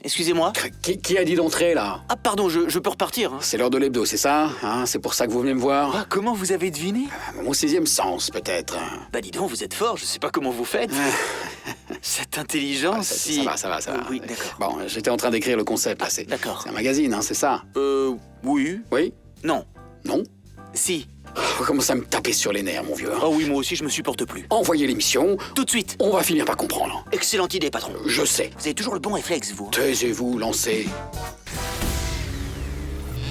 Excusez-moi. Qui a dit d'entrer, là? Ah, pardon, je peux repartir. Hein. C'est l'heure de l'hebdo, c'est ça? C'est pour ça que vous venez me voir? Ah, comment vous avez deviné? Mon sixième sens, peut-être. Bah dis donc, vous êtes fort, je sais pas comment vous faites. Cette intelligence, si... Ça va. Oui, d'accord. Bon, j'étais en train d'écrire le concept, là. C'est D'accord. un magazine, c'est ça? Oui. Oui? Non. Non? Si. Vous commencez à me taper sur les nerfs, mon vieux. Oh oui, moi aussi, je me supporte plus. Envoyez l'émission. Tout de suite. On va finir par comprendre. Excellente idée, patron. Je sais. Vous avez toujours le bon réflexe, vous. Taisez-vous, lancez.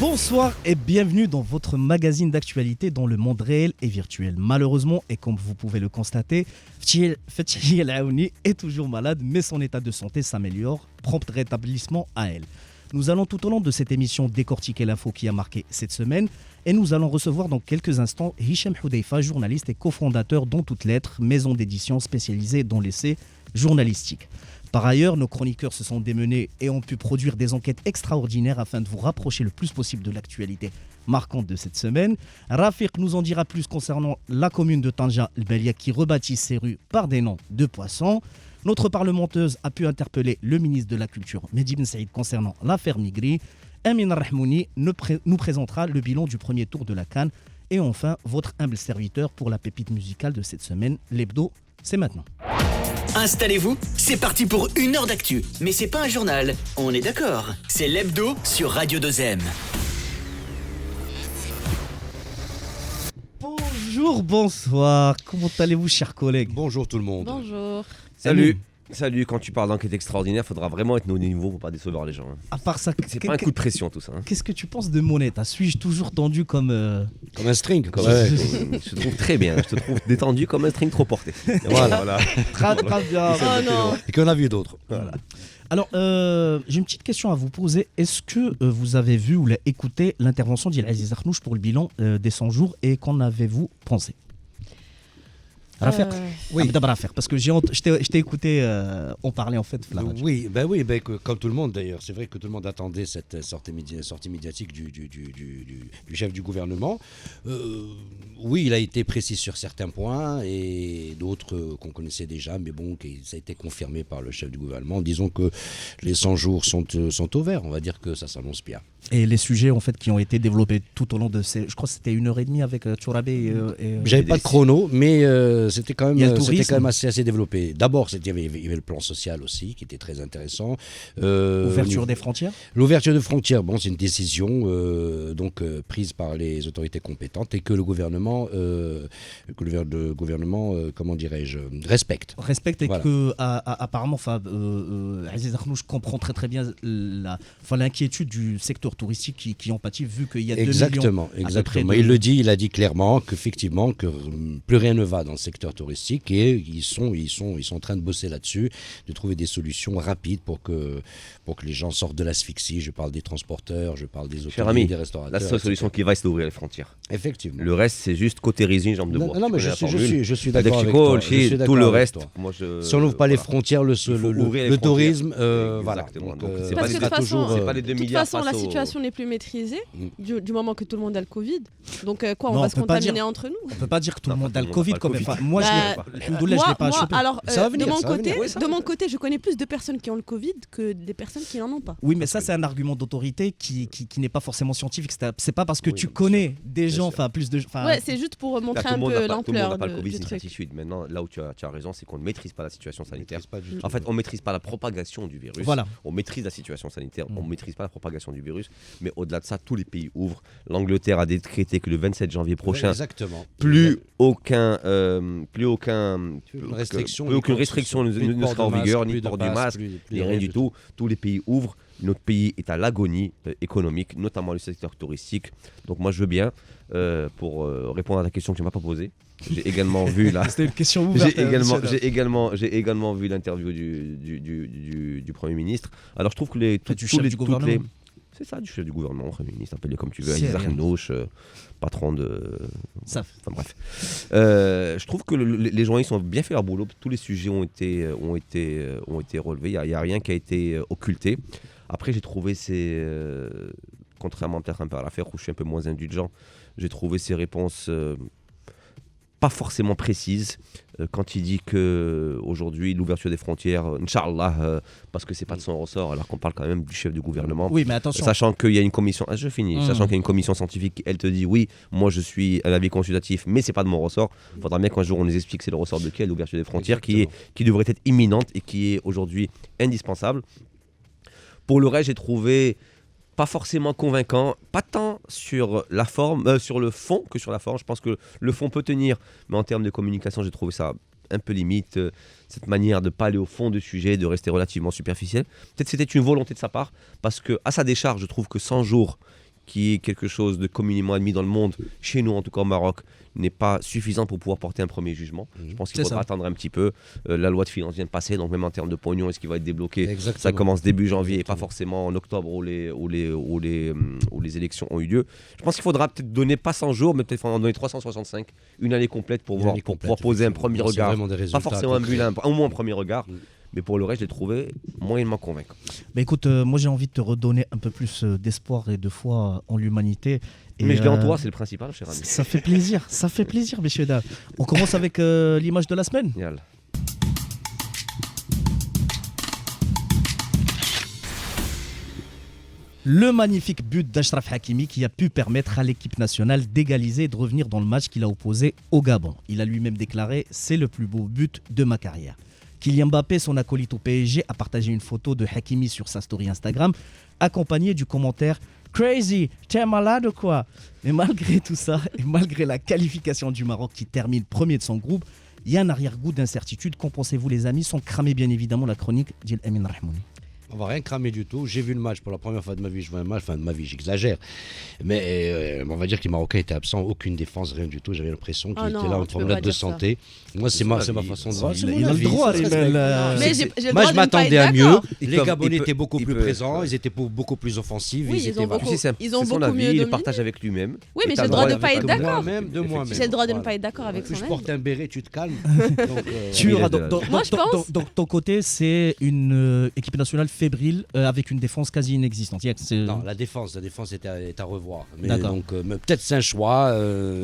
Bonsoir et bienvenue dans votre magazine d'actualité dans le monde réel et virtuel. Malheureusement, et comme vous pouvez le constater, Fethi El Aouni est toujours malade, mais son état de santé s'améliore. Prompt rétablissement à elle. Nous allons tout au long de cette émission décortiquer l'info qui a marqué cette semaine et nous allons recevoir dans quelques instants Hicham Houdeifa, journaliste et cofondateur d'On Toutes Lettres, maison d'édition spécialisée dans l'essai journalistique. Par ailleurs, nos chroniqueurs se sont démenés et ont pu produire des enquêtes extraordinaires afin de vous rapprocher le plus possible de l'actualité marquante de cette semaine. Rafiq nous en dira plus concernant la commune de Tanja El Belia qui rebâtit ses rues par des noms de poissons. Notre parlementeuse a pu interpeller le ministre de la Culture, Mehdi Ben Saïd, concernant l'affaire Migri. Amin Rahmouni nous présentera le bilan du premier tour de la CAN. Et enfin, votre humble serviteur pour la pépite musicale de cette semaine, l'hebdo, c'est maintenant. Installez-vous, c'est parti pour 1 heure d'actu. Mais c'est pas un journal, on est d'accord. C'est l'hebdo sur Radio 2M. Bonjour, bonsoir. Comment allez-vous, chers collègues? Bonjour tout le monde. Bonjour. Salut, quand tu parles d'enquête extraordinaire, faudra vraiment être au niveau pour pas décevoir les gens. Hein. À part ça, C'est pas un coup de pression tout ça. Hein. Qu'est-ce que tu penses de Moneta? Suis-je toujours tendu comme un string. Je te trouve très bien, je te trouve détendu comme un string trop porté. Voilà. Très bien. Oh non. Et qu'on a vu d'autres. Voilà. Alors, j'ai une petite question à vous poser. Est-ce que vous avez vu ou écouté l'intervention d'Aziz Akhnouch pour le bilan des 100 jours et qu'en avez-vous pensé? Rafiq, oui. Parce que je t'ai écouté en parler en fait. Oui, comme tout le monde d'ailleurs. C'est vrai que tout le monde attendait cette sortie médiatique du chef du gouvernement. Oui, il a été précis sur certains points et d'autres qu'on connaissait déjà, mais bon, ça a été confirmé par le chef du gouvernement. Disons que les 100 jours sont au vert. On va dire que ça s'annonce bien. Et les sujets en fait qui ont été développés tout au long de ces, je crois que c'était 1h30 avec Tourabé J'avais pas de chrono, mais c'était quand même assez développé. D'abord, il y avait le plan social aussi qui était très intéressant. Ouverture des frontières. L'ouverture des frontières, c'est une décision prise par les autorités compétentes et que le gouvernement, comment dirais-je, respecte. Et voilà. Que apparemment, Aziz Akhnouch comprend très bien l'inquiétude du secteur touristique qui en pâtit vu qu'il y a 2 millions. Exactement. Il a dit clairement qu'effectivement que plus rien ne va dans le secteur touristique et ils sont en train de bosser là-dessus, de trouver des solutions rapides pour que les gens sortent de l'asphyxie. Je parle des transporteurs, je parle des hôteliers, des restaurateurs. La seule solution qui va, c'est d'ouvrir les frontières. Effectivement. Le reste, c'est juste cautériser une jambe de bois. Non, mais je suis d'accord avec toi. Tout le reste, si on n'ouvre pas les frontières, le tourisme, voilà. Parce que c'est pas les 2 de toute milliards façon, la situation n'est plus maîtrisée du moment que tout le monde a le Covid. Donc on va se contaminer entre nous. On peut pas dire que tout le monde a le Covid comme moi je l'ai pas chopé. Alors de mon côté, je connais plus de personnes qui ont le Covid que des personnes qui n'en ont pas. Oui, mais ça c'est un argument d'autorité qui n'est pas forcément scientifique. C'est pas parce que tu connais des gens, plus de. Ouais, c'est juste pour montrer un peu l'ampleur. Tout le monde n'a pas le Covid, c'est une certitude. Maintenant, là où tu as raison, c'est qu'on ne maîtrise pas la situation sanitaire. En fait, on ne maîtrise pas la propagation du virus. Voilà. On maîtrise la situation sanitaire, on ne maîtrise pas la propagation du virus. Mais au-delà de ça, tous les pays ouvrent. L'Angleterre a décrété que le 27 janvier prochain, plus aucune restriction ne sera en vigueur, ni port du masque, ni rien du tout. Tous les pays ouvrent. Notre pays est à l'agonie économique, notamment le secteur touristique. Donc moi, je veux bien, pour répondre à ta question que tu ne m'as pas posée, j'ai également vu là. C'était une question ouverte. J'ai également vu l'interview du Premier ministre. Alors je trouve que du chef du gouvernement. C'est ça, du chef du gouvernement, Premier ministre, appelez comme tu veux, Aziz Akhnouch, patron de... SAF. Enfin bref. Je trouve que les journalistes ont bien fait leur boulot, tous les sujets ont été relevés, il n'y a rien qui a été occulté. Après, j'ai trouvé contrairement peut-être un peu à l'affaire où je suis un peu moins indulgent, j'ai trouvé ces réponses pas forcément précise quand il dit qu'aujourd'hui l'ouverture des frontières, Inch'Allah, parce que c'est pas de son ressort, alors qu'on parle quand même du chef du gouvernement. Oui, mais attention. Sachant qu'il y a une commission, sachant qu'il y a une commission scientifique, elle te dit oui, moi je suis à l'avis consultatif, mais c'est pas de mon ressort. Il faudra bien qu'un jour on nous explique c'est le ressort de qui, l'ouverture des frontières, qui devrait être imminente et qui est aujourd'hui indispensable. Pour le reste, j'ai trouvé pas forcément convaincant, pas tant sur la forme, sur le fond que sur la forme. Je pense que le fond peut tenir, mais en termes de communication, j'ai trouvé ça un peu limite, cette manière de ne pas aller au fond du sujet, de rester relativement superficiel. Peut-être c'était une volonté de sa part, parce qu'à sa décharge, je trouve que 100 jours, qui est quelque chose de communément admis dans le monde, chez nous en tout cas au Maroc, n'est pas suffisant pour pouvoir porter un premier jugement. Je pense qu'il faudra attendre un petit peu. La loi de finances vient de passer, donc même en termes de pognon, est-ce qu'il va être débloqué? Exactement. Ça commence début janvier et pas forcément en octobre où les élections ont eu lieu. Je pense qu'il faudra peut-être donner pas 100 jours, mais peut-être en donner 365, une année complète pour pouvoir poser un premier regard. Pas forcément un bilan, au moins un premier regard. Mais pour le reste, je l'ai trouvé moyennement convaincant. Bah écoute, moi j'ai envie de te redonner un peu plus d'espoir et de foi en l'humanité. Mais je l'ai en toi, c'est le principal, cher ami. Ça fait plaisir, messieurs dames. On commence avec l'image de la semaine. Yalla. Le magnifique but d'Achraf Hakimi qui a pu permettre à l'équipe nationale d'égaliser et de revenir dans le match qu'il a opposé au Gabon. Il a lui-même déclaré « C'est le plus beau but de ma carrière ». Kylian Mbappé, son acolyte au PSG, a partagé une photo de Hakimi sur sa story Instagram, accompagnée du commentaire « Crazy, t'es malade ou quoi ?» Mais malgré tout ça, et malgré la qualification du Maroc qui termine premier de son groupe, il y a un arrière-goût d'incertitude. Qu'en pensez-vous les amis? Sans cramer bien évidemment la chronique d'Il Amin Rahmouni. On va rien cramer du tout. J'ai vu le match pour la première fois de ma vie. Je vois un match, enfin de ma vie, j'exagère. Mais on va dire que les Marocains étaient absents, aucune défense, rien du tout. J'avais l'impression qu'ils étaient là en promenade de santé. Moi, c'est ma façon de voir. Il a le droit, moi, je m'attendais à mieux. Les Gabonais étaient beaucoup plus présents, ils étaient beaucoup plus offensifs. Oui, ils ont beaucoup mieux dominé. Il le partage avec lui-même. Oui, mais j'ai le droit de ne pas être d'accord. J'ai le droit de ne pas être d'accord avec son avis. Je porte un béret, tu te calmes. Moi, je pense. Donc, ton côté, c'est une équipe nationale fébrile avec une défense quasi inexistante. Non, la défense est à revoir. Mais donc, peut-être c'est un choix.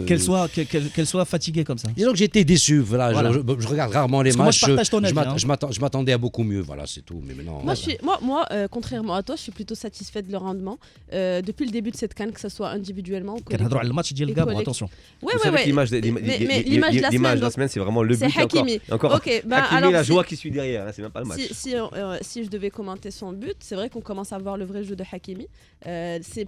Qu'elle soit fatiguée comme ça. Disons que j'étais déçu. Voilà. Je regarde rarement les matchs. Moi, je partage ton avis. Je m'attendais à beaucoup mieux. Voilà, c'est tout. Mais maintenant, moi, contrairement à toi, je suis plutôt satisfaite de leur rendement. Depuis le début de cette CAN, que ce soit individuellement ou collectif. Le match d'Il Gabon, attention. Ouais. L'image de la semaine, c'est vraiment le but. C'est Hakimi. Hakimi, la joie qui suit derrière. C'est même pas le match. Si je devais commenter son but, c'est vrai qu'on commence à voir le vrai jeu de Hakimi.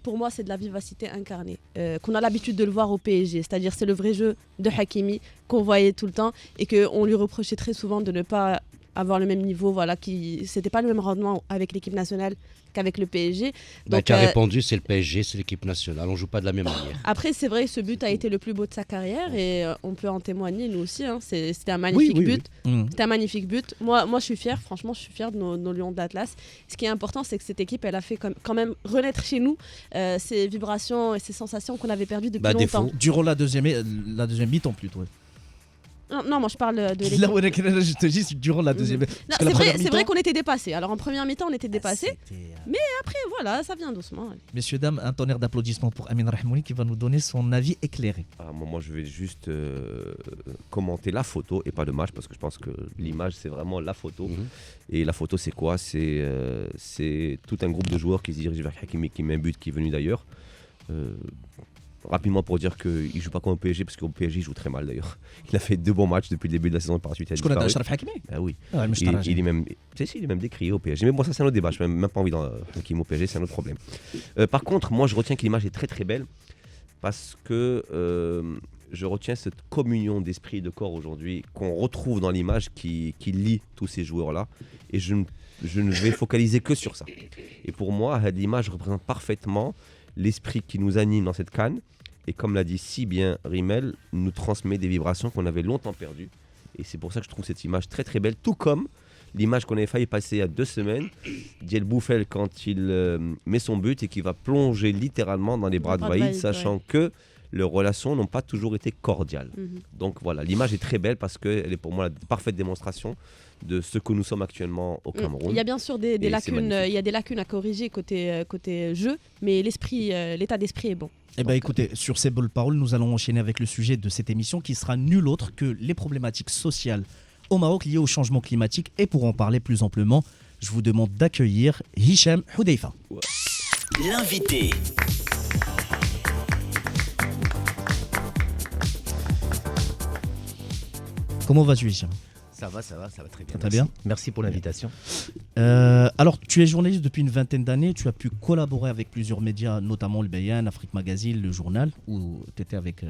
Pour moi, c'est de la vivacité incarnée. Qu'on a l'habitude de le voir au PSG. C'est-à-dire, c'est le vrai jeu de Hakimi qu'on voyait tout le temps et qu'on lui reprochait très souvent de ne pas avoir le même niveau. Voilà, c'était pas le même rendement avec l'équipe nationale qu'avec le PSG. Donc, tu as répondu, c'est le PSG, c'est l'équipe nationale. On joue pas de la même manière. Après, c'est vrai, ce but a été le plus beau de sa carrière et on peut en témoigner, nous aussi. C'était un magnifique but. C'était un magnifique but. Moi, je suis fière, franchement, je suis fière de nos Lions de l'Atlas. Ce qui est important, c'est que cette équipe, elle a fait quand même renaître chez nous ces vibrations et ces sensations qu'on avait perdues depuis longtemps. Durant la deuxième mi-temps plutôt. Non, moi je parle de l'équipe. Je te dis durant la deuxième. C'est vrai qu'on était dépassés. Alors en première mi-temps, on était dépassés. Mais après, voilà, ça vient doucement. Messieurs, dames, un tonnerre d'applaudissements pour Amin Rahmouni qui va nous donner son avis éclairé. Moi, je vais juste commenter la photo et pas le match parce que je pense que l'image, c'est vraiment la photo. Et la photo, c'est quoi? C'est tout un groupe de joueurs qui se dirigent vers Hakimi qui met un but qui est venu d'ailleurs. Rapidement pour dire qu'il ne joue pas comme au PSG, parce qu'au PSG il joue très mal d'ailleurs. Il a fait 2 bons matchs depuis le début de la saison et par la suite il a disparu. Tu connais Achraf Hakimi? Ah oui. Il est même décrié au PSG. Mais bon, ça c'est un autre débat. Je n'ai même pas envie d'Hakimi au PSG, c'est un autre problème. Par contre, moi je retiens que l'image est très très belle parce que je retiens cette communion d'esprit et de corps aujourd'hui qu'on retrouve dans l'image qui lie tous ces joueurs-là. Et je ne vais focaliser que sur ça. Et pour moi, l'image représente parfaitement l'esprit qui nous anime dans cette CAN. Et comme l'a dit si bien Rimel, nous transmet des vibrations qu'on avait longtemps perdues. Et c'est pour ça que je trouve cette image très très belle. Tout comme l'image qu'on avait failli passer il y a 2 semaines, Diel Bouffel quand il met son but et qui va plonger littéralement dans les bras de Vaïd, sachant que leurs relations n'ont pas toujours été cordiales. Donc voilà, l'image est très belle parce qu'elle est pour moi la parfaite démonstration de ce que nous sommes actuellement au Cameroun. Il y a bien sûr des lacunes, il y a des lacunes à corriger côté jeu, mais l'état d'esprit est bon. Eh bien écoutez, sur ces belles paroles, nous allons enchaîner avec le sujet de cette émission qui sera nul autre que les problématiques sociales au Maroc liées au changement climatique. Et pour en parler plus amplement, je vous demande d'accueillir Hicham Houdeifa. L'invité. Comment vas-tu, Hicham ? Ça va très bien. Très bien. Merci pour l'invitation. Alors, tu es journaliste depuis une vingtaine d'années. Tu as pu collaborer avec plusieurs médias, notamment le Beyan, Afrique Magazine, le journal, où tu étais avec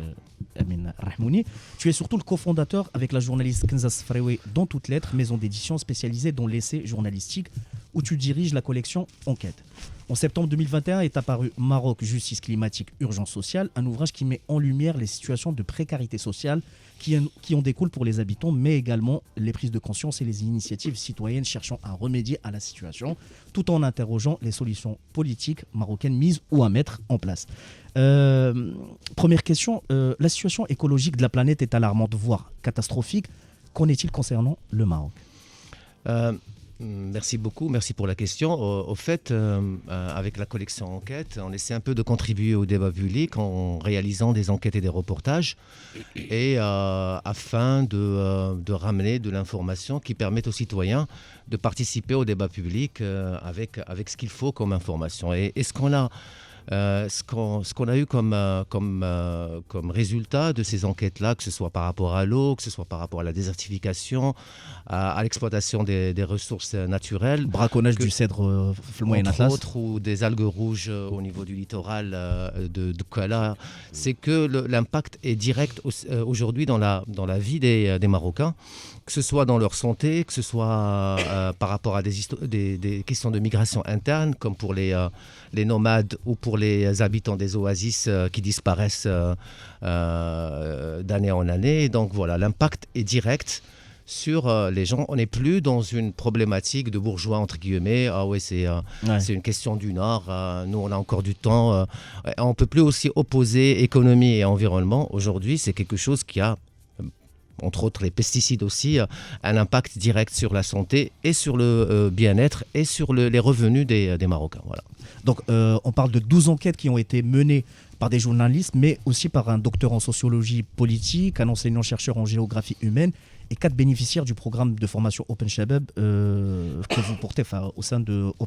Amin Rahmouni. Tu es surtout le cofondateur avec la journaliste Kenza Sfrewi dans Toutes Lettres, maison d'édition spécialisée dans l'essai journalistique, où tu diriges la collection Enquête. En septembre 2021 est apparu Maroc, justice climatique, urgence sociale, un ouvrage qui met en lumière les situations de précarité sociale qui en découlent pour les habitants, mais également les prises de conscience et les initiatives citoyennes cherchant à remédier à la situation, tout en interrogeant les solutions politiques marocaines mises ou à mettre en place. Première question, la situation écologique de la planète est alarmante, voire catastrophique. Qu'en est-il concernant le Maroc ? Merci beaucoup, merci pour la question. Au fait, avec la collection Enquête, on essaie un peu de contribuer au débat public en réalisant des enquêtes et des reportages, et afin de ramener de l'information qui permette aux citoyens de participer au débat public avec ce qu'il faut comme information. Et ce qu'on a... ce qu'on a eu comme résultat de ces enquêtes-là, que ce soit par rapport à l'eau, que ce soit par rapport à la désertification, à l'exploitation des ressources naturelles. Braconnage du cèdre Moyen Atlas. Entre autres, ou des algues rouges au niveau du littoral de Kala. C'est que l'impact est direct aujourd'hui dans la vie des Marocains, que ce soit dans leur santé, que ce soit par rapport à des questions de migration interne, comme pour les nomades ou pour les habitants des oasis qui disparaissent d'année en année. Donc voilà, l'impact est direct sur les gens. On n'est plus dans une problématique de bourgeois, entre guillemets. Ah ouais, c'est une question du Nord. Nous, on a encore du temps. On ne peut plus aussi opposer économie et environnement. Aujourd'hui, c'est quelque chose qui a, entre autres les pesticides aussi, un impact direct sur la santé et sur le bien-être et sur les revenus des Marocains. Voilà. Donc on parle de 12 enquêtes qui ont été menées par des journalistes, mais aussi par un docteur en sociologie politique, un enseignant-chercheur en géographie humaine et 4 bénéficiaires du programme de formation Open Shabab que vous portez au sein de En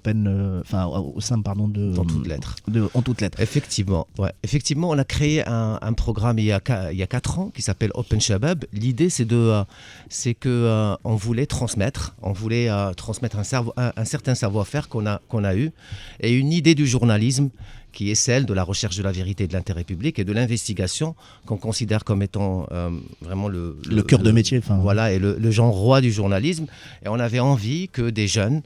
Toutes Lettres. En Toutes Lettres. Effectivement, on a créé un programme il y a 4 ans qui s'appelle Open Shabab. L'idée, c'est que on voulait transmettre un certain savoir-faire qu'on a eu, et une idée du journalisme qui est celle de la recherche de la vérité et de l'intérêt public et de l'investigation qu'on considère comme étant vraiment le cœur de métier. Voilà, et le genre roi du journalisme. Et on avait envie que des jeunes,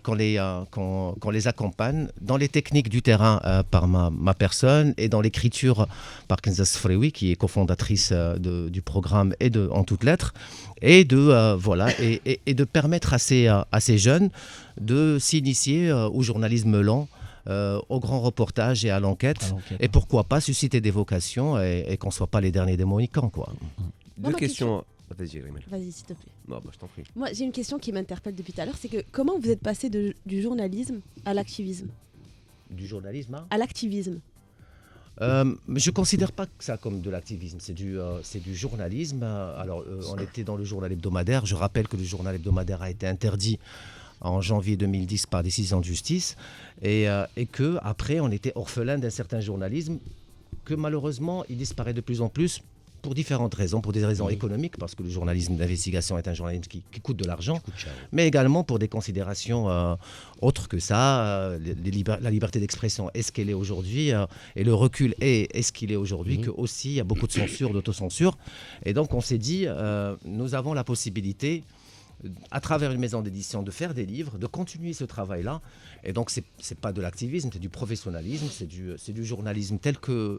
qu'on les accompagne dans les techniques du terrain par ma personne, et dans l'écriture par Kenza Sfrewi, qui est cofondatrice du programme et En Toutes Lettres, et de permettre à ces jeunes de s'initier au journalisme lent, au grand reportage et à l'enquête, et pourquoi pas susciter des vocations et qu'on ne soit pas les derniers des Mohicans, quoi. Deux questions. Vas-y, s'il te plaît. Non, je t'en prie. Moi, j'ai une question qui m'interpelle depuis tout à l'heure, c'est que comment vous êtes passé du journalisme à l'activisme ? Du journalisme à l'activisme. Je ne considère pas ça comme de l'activisme, c'est du journalisme. Alors, on était dans le journal hebdomadaire. Je rappelle que le journal hebdomadaire a été interdit en janvier 2010 par décision de justice, et qu'après on était orphelin d'un certain journalisme, que malheureusement il disparaît de plus en plus pour différentes raisons, pour des raisons économiques, parce que le journalisme d'investigation est un journalisme qui coûte de l'argent, mais également pour des considérations autres que ça, la liberté d'expression est ce qu'elle est aujourd'hui, et le recul est ce qu'il est aujourd'hui, que aussi il y a beaucoup de censure, d'autocensure, et donc on s'est dit, nous avons la possibilité, à travers une maison d'édition, de faire des livres, de continuer ce travail-là. Et donc, c'est pas de l'activisme, c'est du professionnalisme, c'est du journalisme tel que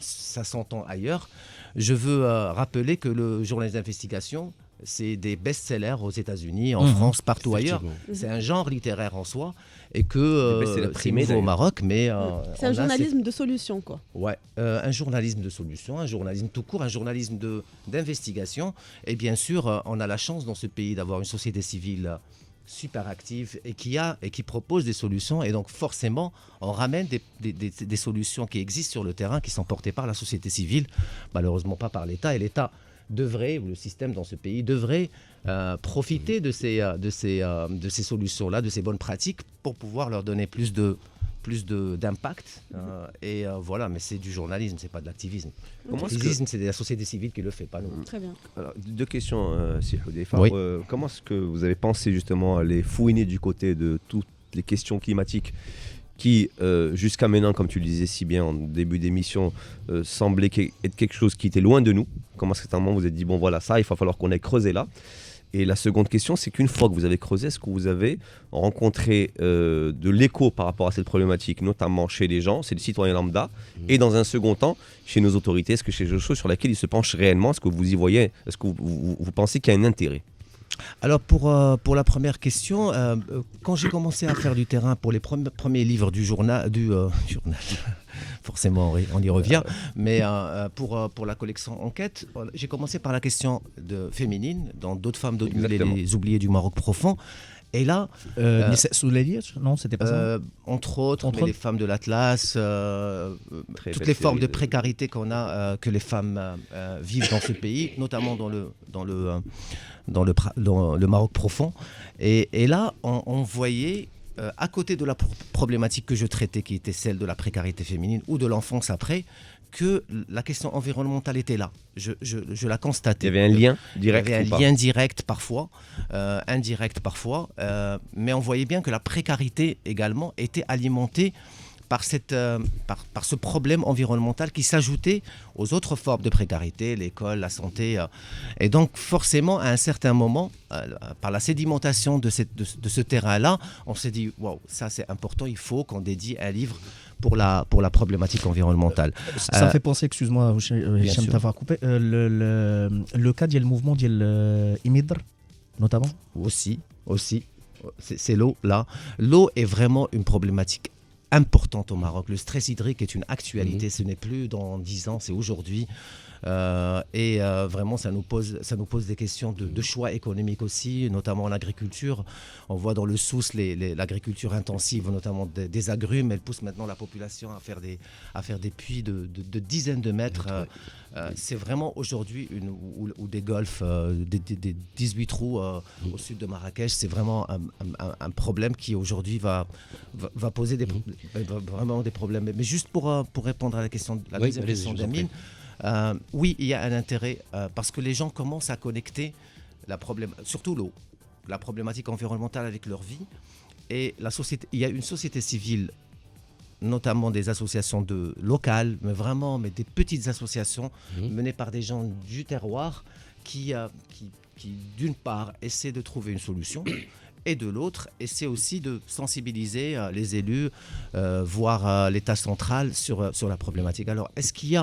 ça s'entend ailleurs. Je veux rappeler que le journalisme d'investigation, c'est des best-sellers aux États-Unis, en France, partout ailleurs. C'est un genre littéraire en soi, et que c'est nouveau au Maroc, mais c'est un journalisme de solution, quoi. Ouais, un journalisme de solution, un journalisme tout court, un journalisme d'investigation. Et bien sûr, on a la chance dans ce pays d'avoir une société civile super active et qui propose des solutions. Et donc forcément, on ramène des solutions qui existent sur le terrain, qui sont portées par la société civile, malheureusement pas par l'État. Et l'État devrait, ou le système dans ce pays devrait profiter de ces solutions-là, de ces bonnes pratiques, pour pouvoir leur donner plus d'impact. Voilà, mais c'est du journalisme, c'est pas de l'activisme. L'activisme, c'est la société civile qui le fait, pas nous. Très bien. Alors, deux questions, si Houdeifa. Oui. Comment est-ce que vous avez pensé justement à les fouiner du côté de toutes les questions climatiques qui, jusqu'à maintenant, comme tu le disais si bien en début d'émission, semblait être quelque chose qui était loin de nous? Comment est-ce que vous vous êtes dit, bon voilà, ça, il va falloir qu'on ait creusé là? Et la seconde question, c'est qu'une fois que vous avez creusé, est-ce que vous avez rencontré de l'écho par rapport à cette problématique, notamment chez les gens, c'est les citoyens lambda, et dans un second temps, chez nos autorités? Est-ce que c'est quelque chose sur laquelle ils se penchent réellement? Est-ce que vous y voyez? Est-ce que vous pensez qu'il y a un intérêt? Alors pour la première question, quand j'ai commencé à faire du terrain pour les premiers livres du journal, forcément on y revient, mais pour la collection Enquête, j'ai commencé par la question féminine, dans D'autres femmes, d'autres mules et les oubliés du Maroc profond. Et là, non, c'était pas ça. Entre autres, les femmes de l'Atlas, toutes les formes de précarité que les femmes vivent dans ce pays, notamment dans le Maroc profond. Et là, on voyait, à côté de la problématique que je traitais, qui était celle de la précarité féminine ou de l'enfance après, que la question environnementale était là. Je la constatais. Il y avait un lien direct? Il y avait un lien direct parfois, indirect parfois, mais on voyait bien que la précarité également était alimentée par ce problème environnemental qui s'ajoutait aux autres formes de précarité, l'école, la santé. Et donc forcément, à un certain moment, par la sédimentation de ce terrain-là, on s'est dit, waouh, ça c'est important, il faut qu'on dédie un livre pour la problématique environnementale. Ça me fait penser, excuse-moi, Hicham, t'avoir coupé, le cas du mouvement de Imidr, notamment. Aussi, c'est l'eau, là. L'eau est vraiment une problématique importante au Maroc. Le stress hydrique est une actualité, ce n'est plus dans 10 ans, c'est aujourd'hui. Vraiment, ça nous pose des questions de choix économiques aussi, notamment en agriculture. On voit dans le Souss l'agriculture intensive, notamment des agrumes. Elle pousse maintenant la population à faire des puits de dizaines de mètres. C'est vraiment aujourd'hui, ou des golfs, des 18 trous au sud de Marrakech. C'est vraiment un problème qui aujourd'hui va poser vraiment des problèmes. Mais juste pour répondre à la deuxième question d'Amine, oui, il y a un intérêt parce que les gens commencent à connecter surtout l'eau, la problématique environnementale avec leur vie. Et il y a une société civile, notamment des associations locales, mais des petites associations menées par des gens du terroir qui d'une part, essaient de trouver une solution et de l'autre, essaient aussi de sensibiliser les élus, voire l'État central sur la problématique. Alors, est-ce qu'il y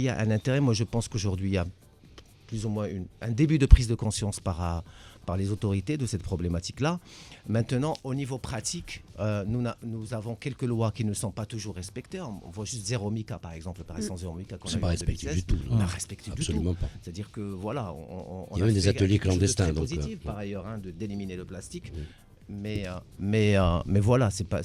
a un intérêt? Moi, je pense qu'aujourd'hui, il y a plus ou moins un début de prise de conscience par les autorités de cette problématique-là. Maintenant, au niveau pratique, nous avons quelques lois qui ne sont pas toujours respectées. On voit juste zéro mica, par exemple, l'opération zéro mica qu'on a pas respecté du tout. On n'a respecté du tout. Absolument pas. C'est-à-dire que voilà, on il y a même des ateliers clandestins. C'est positif par ailleurs, d'éliminer le plastique. Mais voilà, c'est pas.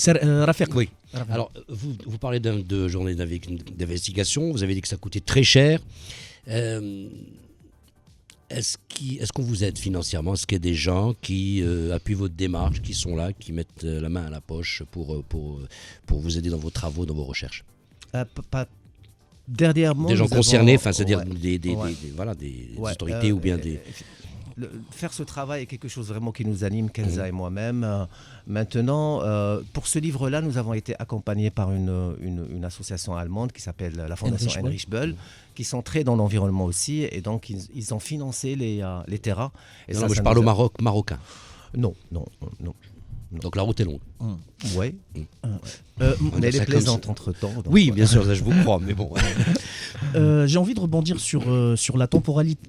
Rafik. Oui. Alors, vous parlez de journée d'investigation. Vous avez dit que ça coûtait très cher. Est-ce qu'on vous aide financièrement? Est-ce qu'il y a des gens qui appuient votre démarche, qui sont là, qui mettent la main à la poche pour vous aider dans vos travaux, dans vos recherches? Pas dernièrement. Des gens concernés, c'est-à-dire des autorités ou bien des... Faire ce travail est quelque chose vraiment qui nous anime, Kenza et moi-même. Maintenant, pour ce livre-là, nous avons été accompagnés par une association allemande qui s'appelle la Fondation Heinrich Böll, qui sont très dans l'environnement aussi, et donc ils ont financé les terrains. Et non, je parle au marocain. Non. Donc la route est longue. Oui. Mais elle est plaisante entre-temps. Oui, bien sûr, ça je vous crois, mais bon. J'ai envie de rebondir sur la temporalité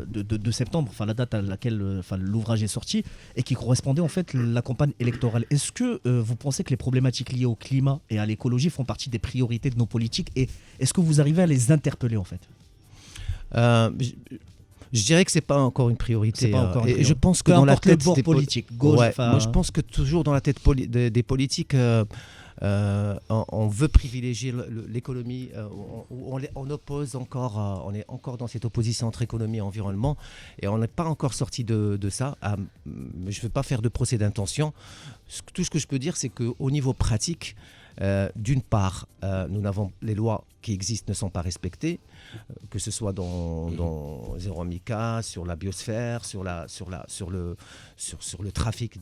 de septembre, enfin la date à laquelle l'ouvrage est sorti, et qui correspondait en fait à la campagne électorale. Est-ce que vous pensez que les problématiques liées au climat et à l'écologie font partie des priorités de nos politiques, et est-ce que vous arrivez à les interpeller en fait? Je dirais que c'est pas encore une priorité. Et je pense que dans la tête des politiques, gauche, moi je pense que toujours dans la tête des politiques, on veut privilégier l'économie. On oppose encore, on est encore dans cette opposition entre économie et environnement, et on n'est pas encore sorti de ça. Je ne veux pas faire de procès d'intention. Tout ce que je peux dire, c'est qu'au niveau pratique, d'une part, les lois qui existent ne sont pas respectées, que ce soit dans Zéro Mica, sur la biosphère, sur le trafic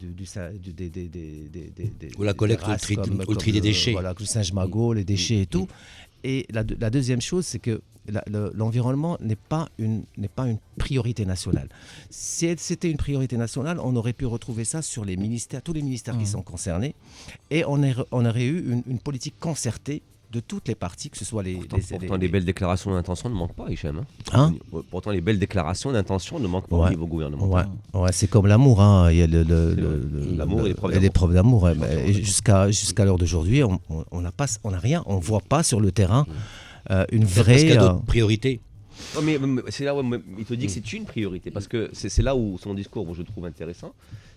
ou la collecte au tri des déchets. Voilà, le Saint-Mago, les déchets et tout. Et la deuxième chose, c'est que l'environnement n'est pas une priorité nationale. Si c'était une priorité nationale, on aurait pu retrouver ça sur les ministères, tous les ministères qui sont concernés, et on aurait eu une politique concertée de toutes les parties, que ce soit Pourtant, les belles déclarations d'intention ne manquent pas, Hicham. Pourtant, les belles déclarations d'intention ne manquent pas au niveau gouvernemental. Ouais, c'est comme l'amour. Il y a l'amour et l'épreuve d'amour. Et jusqu'à l'heure d'aujourd'hui, on n'a rien. On ne voit pas sur le terrain une vraie... Parce qu'il y a d'autres priorités. Non, mais c'est là où il te dit que c'est une priorité. Parce que c'est là où son discours, moi, je trouve intéressant.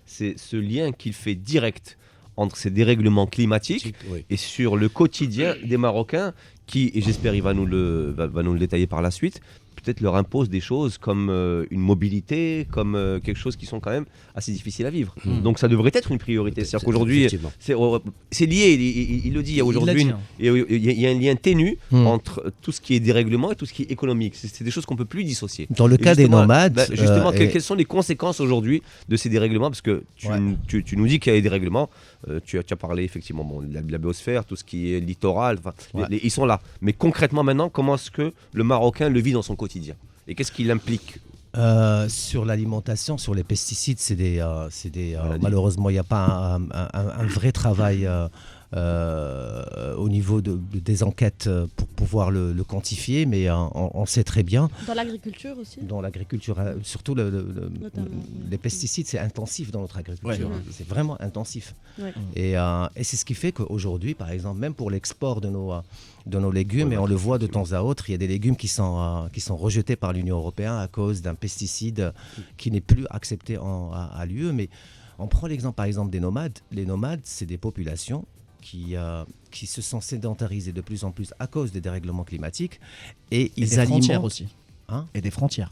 C'est ce lien qu'il fait direct entre ces dérèglements climatiques et sur le quotidien des Marocains qui, et j'espère il va nous le détailler par la suite, peut-être leur impose des choses comme une mobilité, comme quelque chose qui sont quand même assez difficiles à vivre. Donc ça devrait être une priorité. C'est-à-dire qu'aujourd'hui, c'est lié, il le dit, il y a aujourd'hui il y a un lien ténu entre tout ce qui est dérèglement et tout ce qui est économique. C'est des choses qu'on ne peut plus dissocier. Dans le cas des nomades... quelles sont les conséquences aujourd'hui de ces dérèglements? Parce que tu nous dis qu'il y a des dérèglements, tu as parlé effectivement de la biosphère, tout ce qui est littoral, ils sont là. Mais concrètement maintenant, comment est-ce que le Marocain le vit dans son quotidien? Et qu'est-ce qu'il implique? Sur l'alimentation, sur les pesticides, malheureusement, il n'y a pas un vrai travail au niveau des enquêtes pour pouvoir le quantifier, mais on sait très bien. Dans l'agriculture aussi. Dans l'agriculture, surtout les pesticides, c'est intensif dans notre agriculture. C'est vraiment intensif. Et c'est ce qui fait qu'aujourd'hui, par exemple, même pour l'export de nos légumes, et on le voit de temps à autre, il y a des légumes qui sont rejetés par l'Union européenne à cause d'un pesticide qui n'est plus accepté à l'UE. Mais on prend l'exemple par exemple des nomades. Les nomades, c'est des populations qui se sont sédentarisées de plus en plus à cause des dérèglements climatiques. Et ils alimentent... frontières aussi. Et des frontières.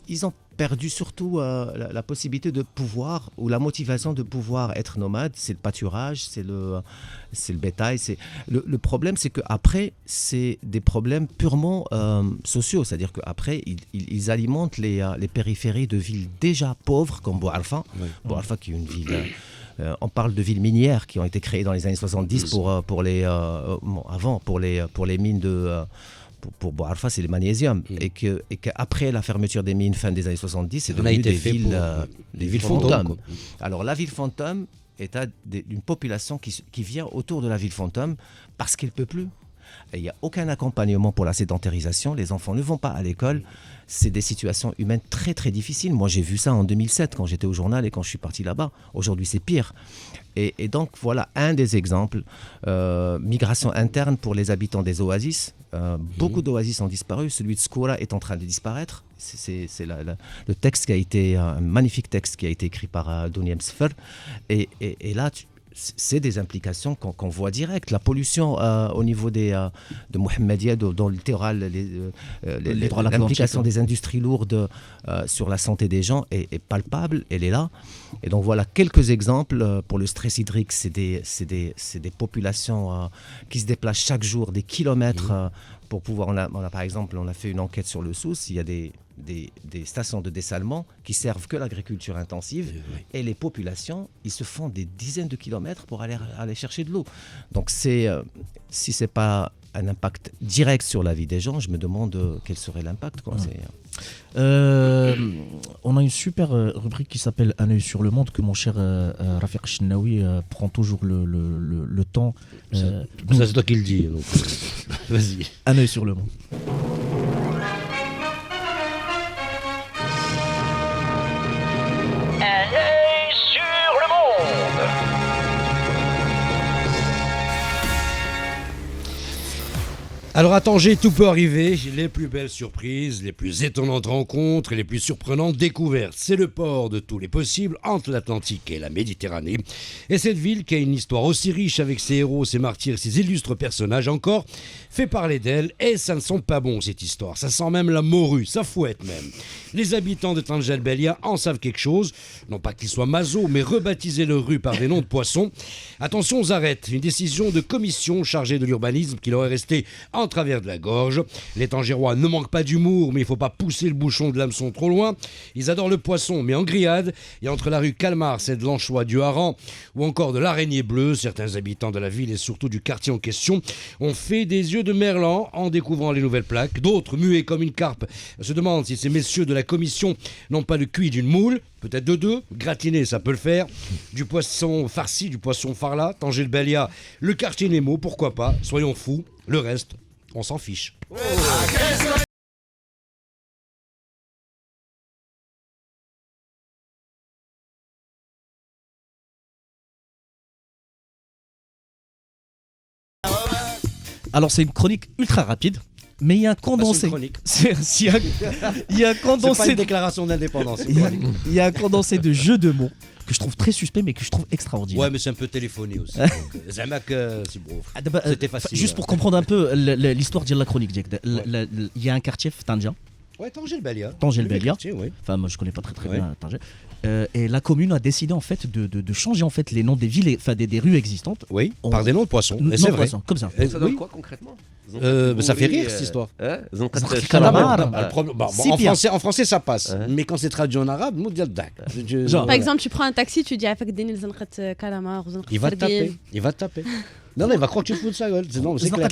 Ils ont perdu surtout la possibilité de pouvoir, ou la motivation de pouvoir être nomade. C'est le pâturage, c'est le bétail. Le problème, c'est qu'après, c'est des problèmes purement sociaux. C'est-à-dire qu'après, ils alimentent les périphéries de villes déjà pauvres, comme Bouarfa. Bouarfa, qui est une ville... on parle de villes minières qui ont été créées dans les années 70 pour les mines de... Pour Bouarfa, c'est le magnésium. Et qu'après la fermeture des mines fin des années 70, c'est devenu des villes fantômes. Alors la ville fantôme est d'une population qui vient autour de la ville fantôme parce qu'elle ne peut plus. Il n'y a aucun accompagnement pour la sédentarisation. Les enfants ne vont pas à l'école. C'est des situations humaines très très difficiles. Moi j'ai vu ça en 2007 quand j'étais au journal et quand je suis parti là-bas. Aujourd'hui c'est pire. Et donc voilà un des exemples. Migration interne pour les habitants des oasis. Beaucoup d'oasis ont disparu. Celui de Skoura est en train de disparaître. C'est le texte qui a été, un magnifique texte qui a été écrit par Douniem Sfer. Et là, c'est des implications qu'on voit direct. La pollution au niveau de Mohammedia, dans le littoral, l'implication des industries lourdes sur la santé des gens est palpable, elle est là. Et donc voilà quelques exemples. Pour le stress hydrique, c'est des populations qui se déplacent chaque jour des kilomètres pour pouvoir... par exemple, on a fait une enquête sur le Souss, il y a des stations de dessalement qui servent que l'agriculture intensive, et les populations, ils se font des dizaines de kilomètres pour aller chercher de l'eau. Donc si c'est pas un impact direct sur la vie des gens, je me demande quel serait l'impact. On a une super rubrique qui s'appelle Un œil sur le monde, que mon cher Rafiq Chnaoui prend toujours le temps. Ça c'est toi qui le dis. Donc, vas-y. Un œil sur le monde. Alors à Tanger, tout peut arriver. Les plus belles surprises, les plus étonnantes rencontres et les plus surprenantes découvertes. C'est le port de tous les possibles entre l'Atlantique et la Méditerranée. Et cette ville, qui a une histoire aussi riche avec ses héros, ses martyrs, ses illustres personnages encore, fait parler d'elle. Et ça ne sent pas bon cette histoire. Ça sent même la morue, ça fouette même. Les habitants de Tanger El Belia en savent quelque chose. Non pas qu'ils soient masos, mais rebaptiser leur rue par des noms de poissons. Attention aux arrêtes. Une décision de commission chargée de l'urbanisme qui leur est restée en travers de la gorge. Les Tangérois ne manquent pas d'humour, mais il ne faut pas pousser le bouchon de l'hameçon trop loin. Ils adorent le poisson, mais en grillade. Et entre la rue Calmar, celle de l'Anchois, du Hareng, ou encore de l'Araignée Bleue, certains habitants de la ville et surtout du quartier en question ont fait des yeux de merlan en découvrant les nouvelles plaques. D'autres, muets comme une carpe, se demandent si ces messieurs de la commission n'ont pas le cuit d'une moule. Peut-être de deux, gratiné, ça peut le faire. Du poisson farci, du poisson farla, Tanger El Belia, le quartier Nemo, pourquoi pas. Soyons fous, le reste, on s'en fiche. Alors c'est une chronique ultra rapide, mais il y a un condensé. C'est une chronique. Il y a un C'est pas condensé. une déclaration d'indépendance. Il y a un condensé de jeux de mots que je trouve très suspect, mais que je trouve extraordinaire. Ouais, mais c'est un peu téléphoné aussi. Zamak, c'est beau. Ah, d'abord, C'était facile. juste pour comprendre un peu l'histoire de la chronique, Jack. Il y a un quartier, Tanja, Ouais, Tanger El Belia. Tanger El Belia. Ouais. Enfin, moi je connais pas très Ouais. bien Tanger. Et la commune a décidé en fait de changer en fait les noms des villes, enfin des rues existantes. Oui, On- par des noms de poissons. Non, Et c'est vrai. poisson, comme ça. Et- Ça donne oui. quoi concrètement Ça fait rire cette histoire. Calamar. Bah, le problème- bah, Si en, bien. français, ça passe. Ouais. Mais quand c'est traduit en arabe, nous, dak. Genre. Par exemple, tu prends un taxi, tu dis avec Denis Zanqat Kalamar, Il va te taper. Il va te taper. Non, il va croire que tu fous de sa gueule. Non, c'est clair.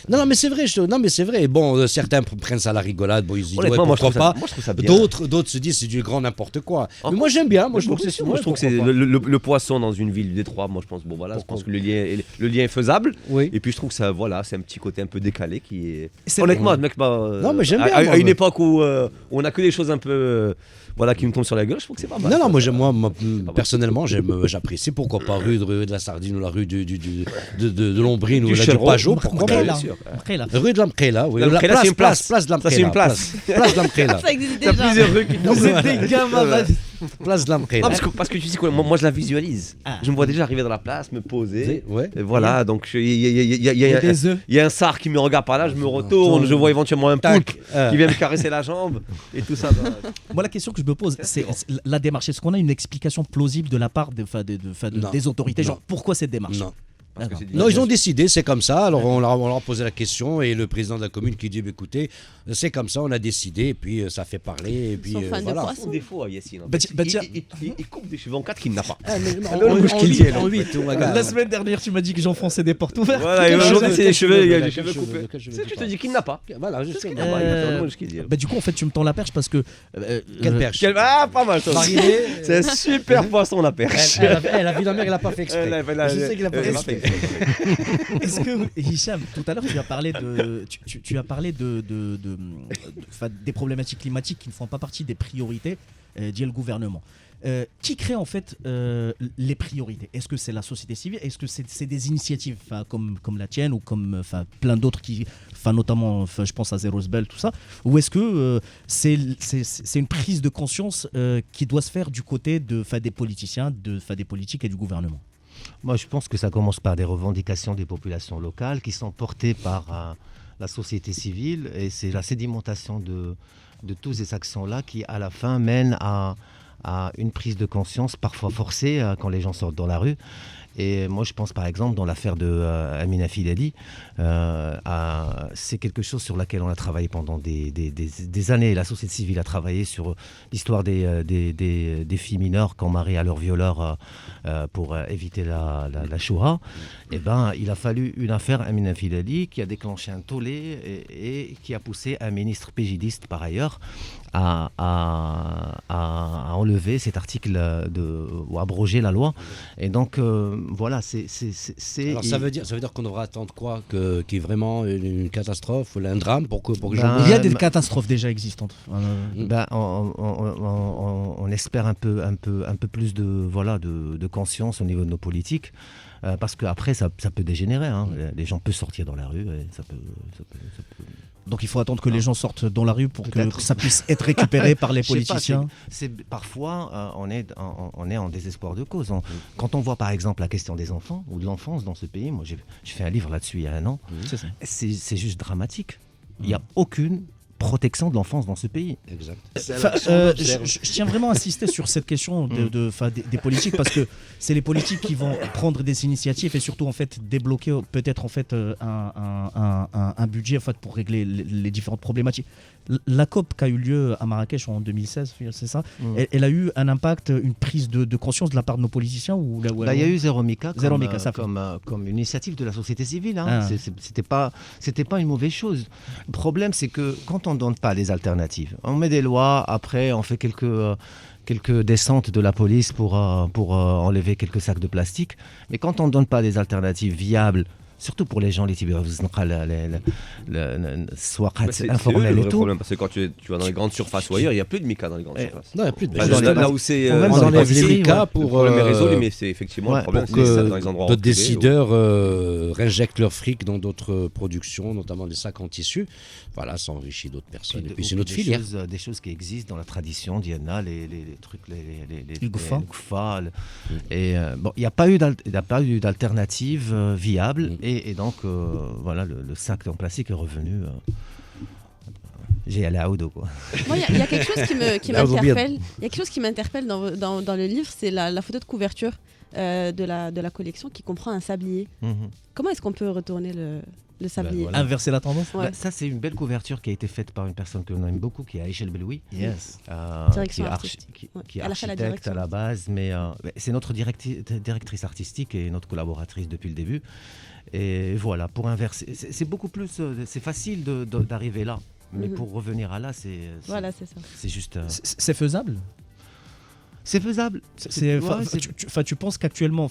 Non, mais c'est vrai. Non, mais c'est vrai. Bon, certains prennent ça à la rigolade. Bon, ils disent, ouais, Honnêtement, moi, je pourquoi trouve pas. ça bien. D'autres se disent, c'est du grand n'importe quoi. Mais moi, j'aime bien. Moi, je trouve que c'est Moi, je trouve que c'est le poisson dans une ville du Détroit. Moi, je pense, bon, voilà, je pense que le lien est faisable. Oui. Et puis, je trouve que ça, voilà, c'est un petit côté un peu décalé qui est. C'est Honnêtement, vrai. mec, Non, mais j'aime bien, À moi, une mais- époque où on a que des choses un peu, voilà, qui nous tombent sur la gueule, je trouve que c'est pas mal. Non, moi, personnellement, j'apprécie. Pourquoi pas rue de la Sardine ou la rue de Lombrine ou Du la du Chevreau. Pajot, pourquoi pas. bien sûr. Rue de l'Amkrela, oui. La Mkrela, c'est une place. Place de Ça, c'est une l'Amkrela. place. Place de l'Amkrela. Ça existe T'as déjà. plusieurs rues qui Vous êtes des gars malades. Place de l'Amkrela. Non, parce que tu sais quoi, moi je la visualise. Ah. Je me vois déjà arriver dans la place, me poser. Ouais. Et voilà, donc il Il y a des œufs. y a un sar qui me regarde par là, je me retourne, je vois éventuellement un poulpe qui vient me caresser la jambe et tout ça. Moi, la question que je me pose, c'est la démarche. Est-ce qu'on a une explication plausible de la part Non. des autorités? Non. Genre, pourquoi cette démarche? Non. D'accord. Non, ils ont décidé, c'est comme ça. Alors on leur a posé la question et le président de la commune qui dit bah, écoutez, c'est comme ça, on a décidé et puis ça fait parler et puis Ils sont fans de voilà. poissons. Son défaut à Yassine. Bah, tiens. Il coupe des cheveux en 4 qu'il n'a pas. Ah, mais le bouche qu'il dit, en 8, La semaine dernière, tu m'as dit que j'enfonçais des portes ouvertes. Voilà, et Quel aujourd'hui cheveu c'est les cheveux, il y a des Quel cheveux cheveu, coupés. quel cheveu, C'est ce que je te quel dis qu'il n'a pas. Voilà, je sais. Il n'a pas, il va faire le bouche qu'il dit. Bah, du coup, en fait, tu me tends la perche parce que. Quelle perche Ah, pas mal ça. Mariné. C'est un super poisson la perche. La vie de la mère, elle a pas fait exprès. Je sais qu'il a pas fait exprès. Est-ce que, Hicham, tout à l'heure, tu as parlé tu as parlé des problématiques climatiques qui ne font pas partie des priorités dit le gouvernement. Qui crée en fait les priorités? Est-ce que c'est la société civile? Est-ce que c'est des initiatives comme la tienne ou comme plein d'autres notamment je pense à Zero Sbel, tout ça? Ou est-ce que c'est une prise de conscience qui doit se faire du côté des politiciens, des politiques et du gouvernement? Moi, je pense que ça commence par des revendications des populations locales qui sont portées par la société civile, et c'est la sédimentation de toutes ces actions-là qui, à la fin, mènent à une prise de conscience parfois forcée quand les gens sortent dans la rue. Et moi, je pense par exemple dans l'affaire de Amina Filali, c'est quelque chose sur laquelle on a travaillé pendant des années. La société civile a travaillé sur l'histoire des filles mineures qu'on marie à leurs violeurs pour éviter la Shoah. Et ben, il a fallu une affaire Amina Filali qui a déclenché un tollé et qui a poussé un ministre pégidiste par ailleurs à enlever cet article ou abroger la loi. Et donc voilà, c'est. Alors ça veut dire qu'on devra attendre quoi, qu'il y ait vraiment une catastrophe, un drame pour que Il y a des catastrophes déjà existantes. Ben, on espère un peu plus de conscience au niveau de nos politiques. Parce qu'après, ça peut dégénérer. Hein. Les gens peuvent sortir dans la rue et ça peut... Donc il faut attendre que les gens sortent dans la rue pour que ça puisse être récupéré par les politiciens. Parfois, on est en désespoir de cause. Quand on voit par exemple la question des enfants ou de l'enfance dans ce pays, moi j'ai fait un livre là-dessus il y a un an, c'est juste dramatique. Il n'y a aucune protection de l'enfance dans ce pays. Exact. Je tiens vraiment à insister sur cette question des politiques parce que c'est les politiques qui vont prendre des initiatives et surtout en fait débloquer peut-être en fait un budget en fait pour régler les différentes problématiques. La COP qui a eu lieu à Marrakech en 2016, c'est ça. Elle a eu un impact, une prise de conscience de la part de nos politiciens ou il y a eu Zéro Mika comme initiative de la société civile. Hein. C'était pas une mauvaise chose. Le problème, c'est que quand on ne donne pas les alternatives, on met des lois, après on fait quelques descentes de la police pour enlever quelques sacs de plastique. Mais quand on ne donne pas des alternatives viables, surtout pour les gens, les Tibétains, informels et tout. Problème, parce que quand tu vas dans les grandes surfaces ou ailleurs, il n'y a plus de Mika dans les grandes surfaces. Non, il n'y a plus de là où c'est. On enlève les Mika pour. Le problème est résolu, mais c'est effectivement le problème, pour c'est que dans les endroits. D'autres décideurs réinjectent leur fric dans d'autres productions, notamment les sacs en tissu. Voilà, ça enrichit d'autres personnes. Et puis c'est notre filière. Des choses qui existent dans la tradition d'Iana, les trucs, les Goufa. Et bon, il n'y a pas eu d'alternative viable. Et donc, voilà, le sac en plastique est revenu. J'ai allé à Audo, quoi. Moi, il y a quelque chose qui m'interpelle. Il y a quelque chose qui m'interpelle dans le livre, c'est la photo de couverture de la collection qui comprend un sablier. Comment est-ce qu'on peut retourner le sablier, voilà. Inverser la tendance. Ça, c'est une belle couverture qui a été faite par une personne que l'on aime beaucoup, qui est Aïcha El Beloui, qui est architecte à la base, mais c'est notre directrice artistique et notre collaboratrice depuis le début. Et voilà, pour inverser, c'est beaucoup plus, c'est facile d'arriver là, mais pour revenir à là, voilà, c'est ça. C'est juste. C'est faisable. C'est faisable. Tu penses qu'actuellement,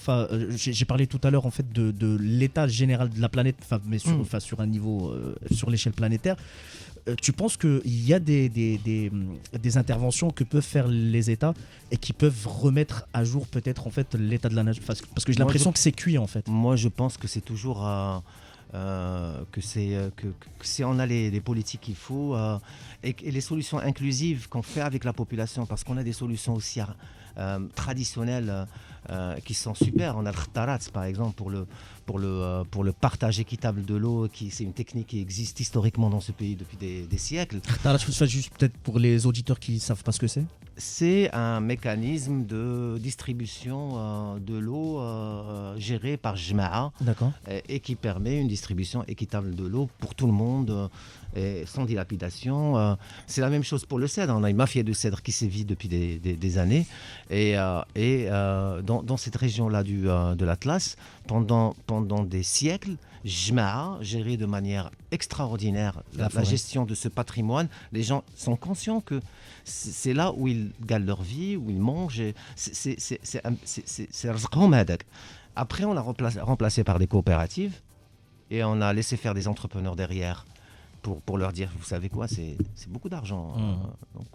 j'ai parlé tout à l'heure en fait de l'état général de la planète, mais sur un niveau, sur l'échelle planétaire. Tu penses qu'il y a des interventions que peuvent faire les États et qui peuvent remettre à jour peut-être en fait l'état de la nature, parce que j'ai l'impression que c'est cuit en fait. Moi, je pense que c'est toujours que si on a les politiques qu'il faut et les solutions inclusives qu'on fait avec la population, parce qu'on a des solutions aussi traditionnelles qui sont super. On a le khtarat par exemple pour le partage équitable de l'eau, c'est une technique qui existe historiquement dans ce pays depuis des siècles. Khtarat, juste peut-être pour les auditeurs qui ne savent pas ce que c'est. C'est un mécanisme de distribution de l'eau géré par Jma'a et qui permet une distribution équitable de l'eau pour tout le monde sans dilapidation. C'est la même chose pour le cèdre. On a une mafia de cèdre qui sévit depuis des années et dans cette région-là de l'Atlas, pendant des siècles, Jma'a gérait de manière extraordinaire la gestion de ce patrimoine. Les gens sont conscients que c'est là où ils gagnent leur vie, où ils mangent. C'est Après, on l'a remplacé par des coopératives et on a laissé faire des entrepreneurs derrière pour leur dire, vous savez quoi, c'est beaucoup d'argent. Donc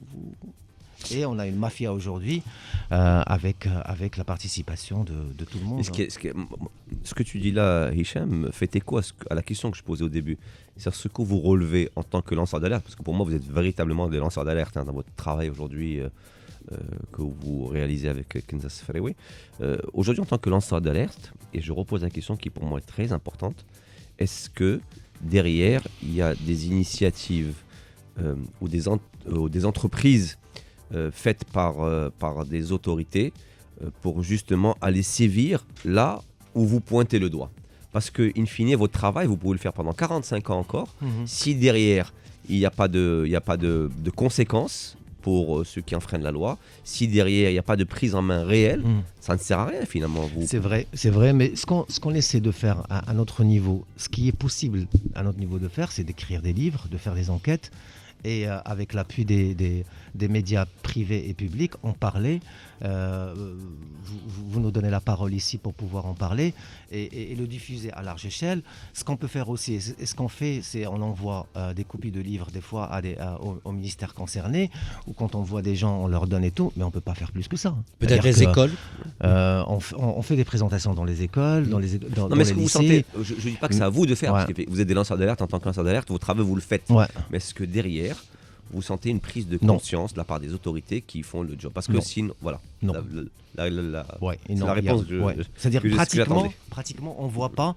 et on a une mafia aujourd'hui avec la participation de tout le monde. Ce que tu dis là, Hicham, fait écho à la question que je posais au début. C'est ce que vous relevez en tant que lanceur d'alerte, parce que pour moi, vous êtes véritablement des lanceurs d'alerte dans votre travail aujourd'hui que vous réalisez avec Kansas Freeway. Aujourd'hui, en tant que lanceur d'alerte, et je repose la question qui pour moi est très importante, est-ce que derrière, il y a des initiatives ou des entreprises faites par des autorités pour justement aller sévir là où vous pointez le doigt. Parce que, in fine, votre travail, vous pouvez le faire pendant 45 ans encore. Si derrière, il n'y a pas de conséquences pour ceux qui enfreignent la loi, si derrière, il n'y a pas de prise en main réelle, ça ne sert à rien finalement. C'est vrai, mais ce qu'on essaie de faire à notre niveau, ce qui est possible à notre niveau de faire, c'est d'écrire des livres, de faire des enquêtes et avec l'appui des médias privés et publics, en parler. Vous nous donnez la parole ici pour pouvoir en parler et le diffuser à large échelle. Ce qu'on peut faire aussi, et ce qu'on fait, c'est on envoie des copies de livres des fois au ministère concerné, ou quand on voit des gens, on leur donne et tout, mais on ne peut pas faire plus que ça. Peut-être les écoles. On fait des présentations dans les écoles, dans les lycées. Mais est-ce que vous sentez, je ne dis pas que c'est à vous de faire, parce que vous êtes des lanceurs d'alerte, en tant que lanceur d'alerte, votre travail vous le faites. Ouais. Mais est-ce que derrière, vous sentez une prise de conscience de la part des autorités qui font le job? Parce que sinon, voilà. Non. C'est la réponse que c'est-à-dire que pratiquement, on ne voit pas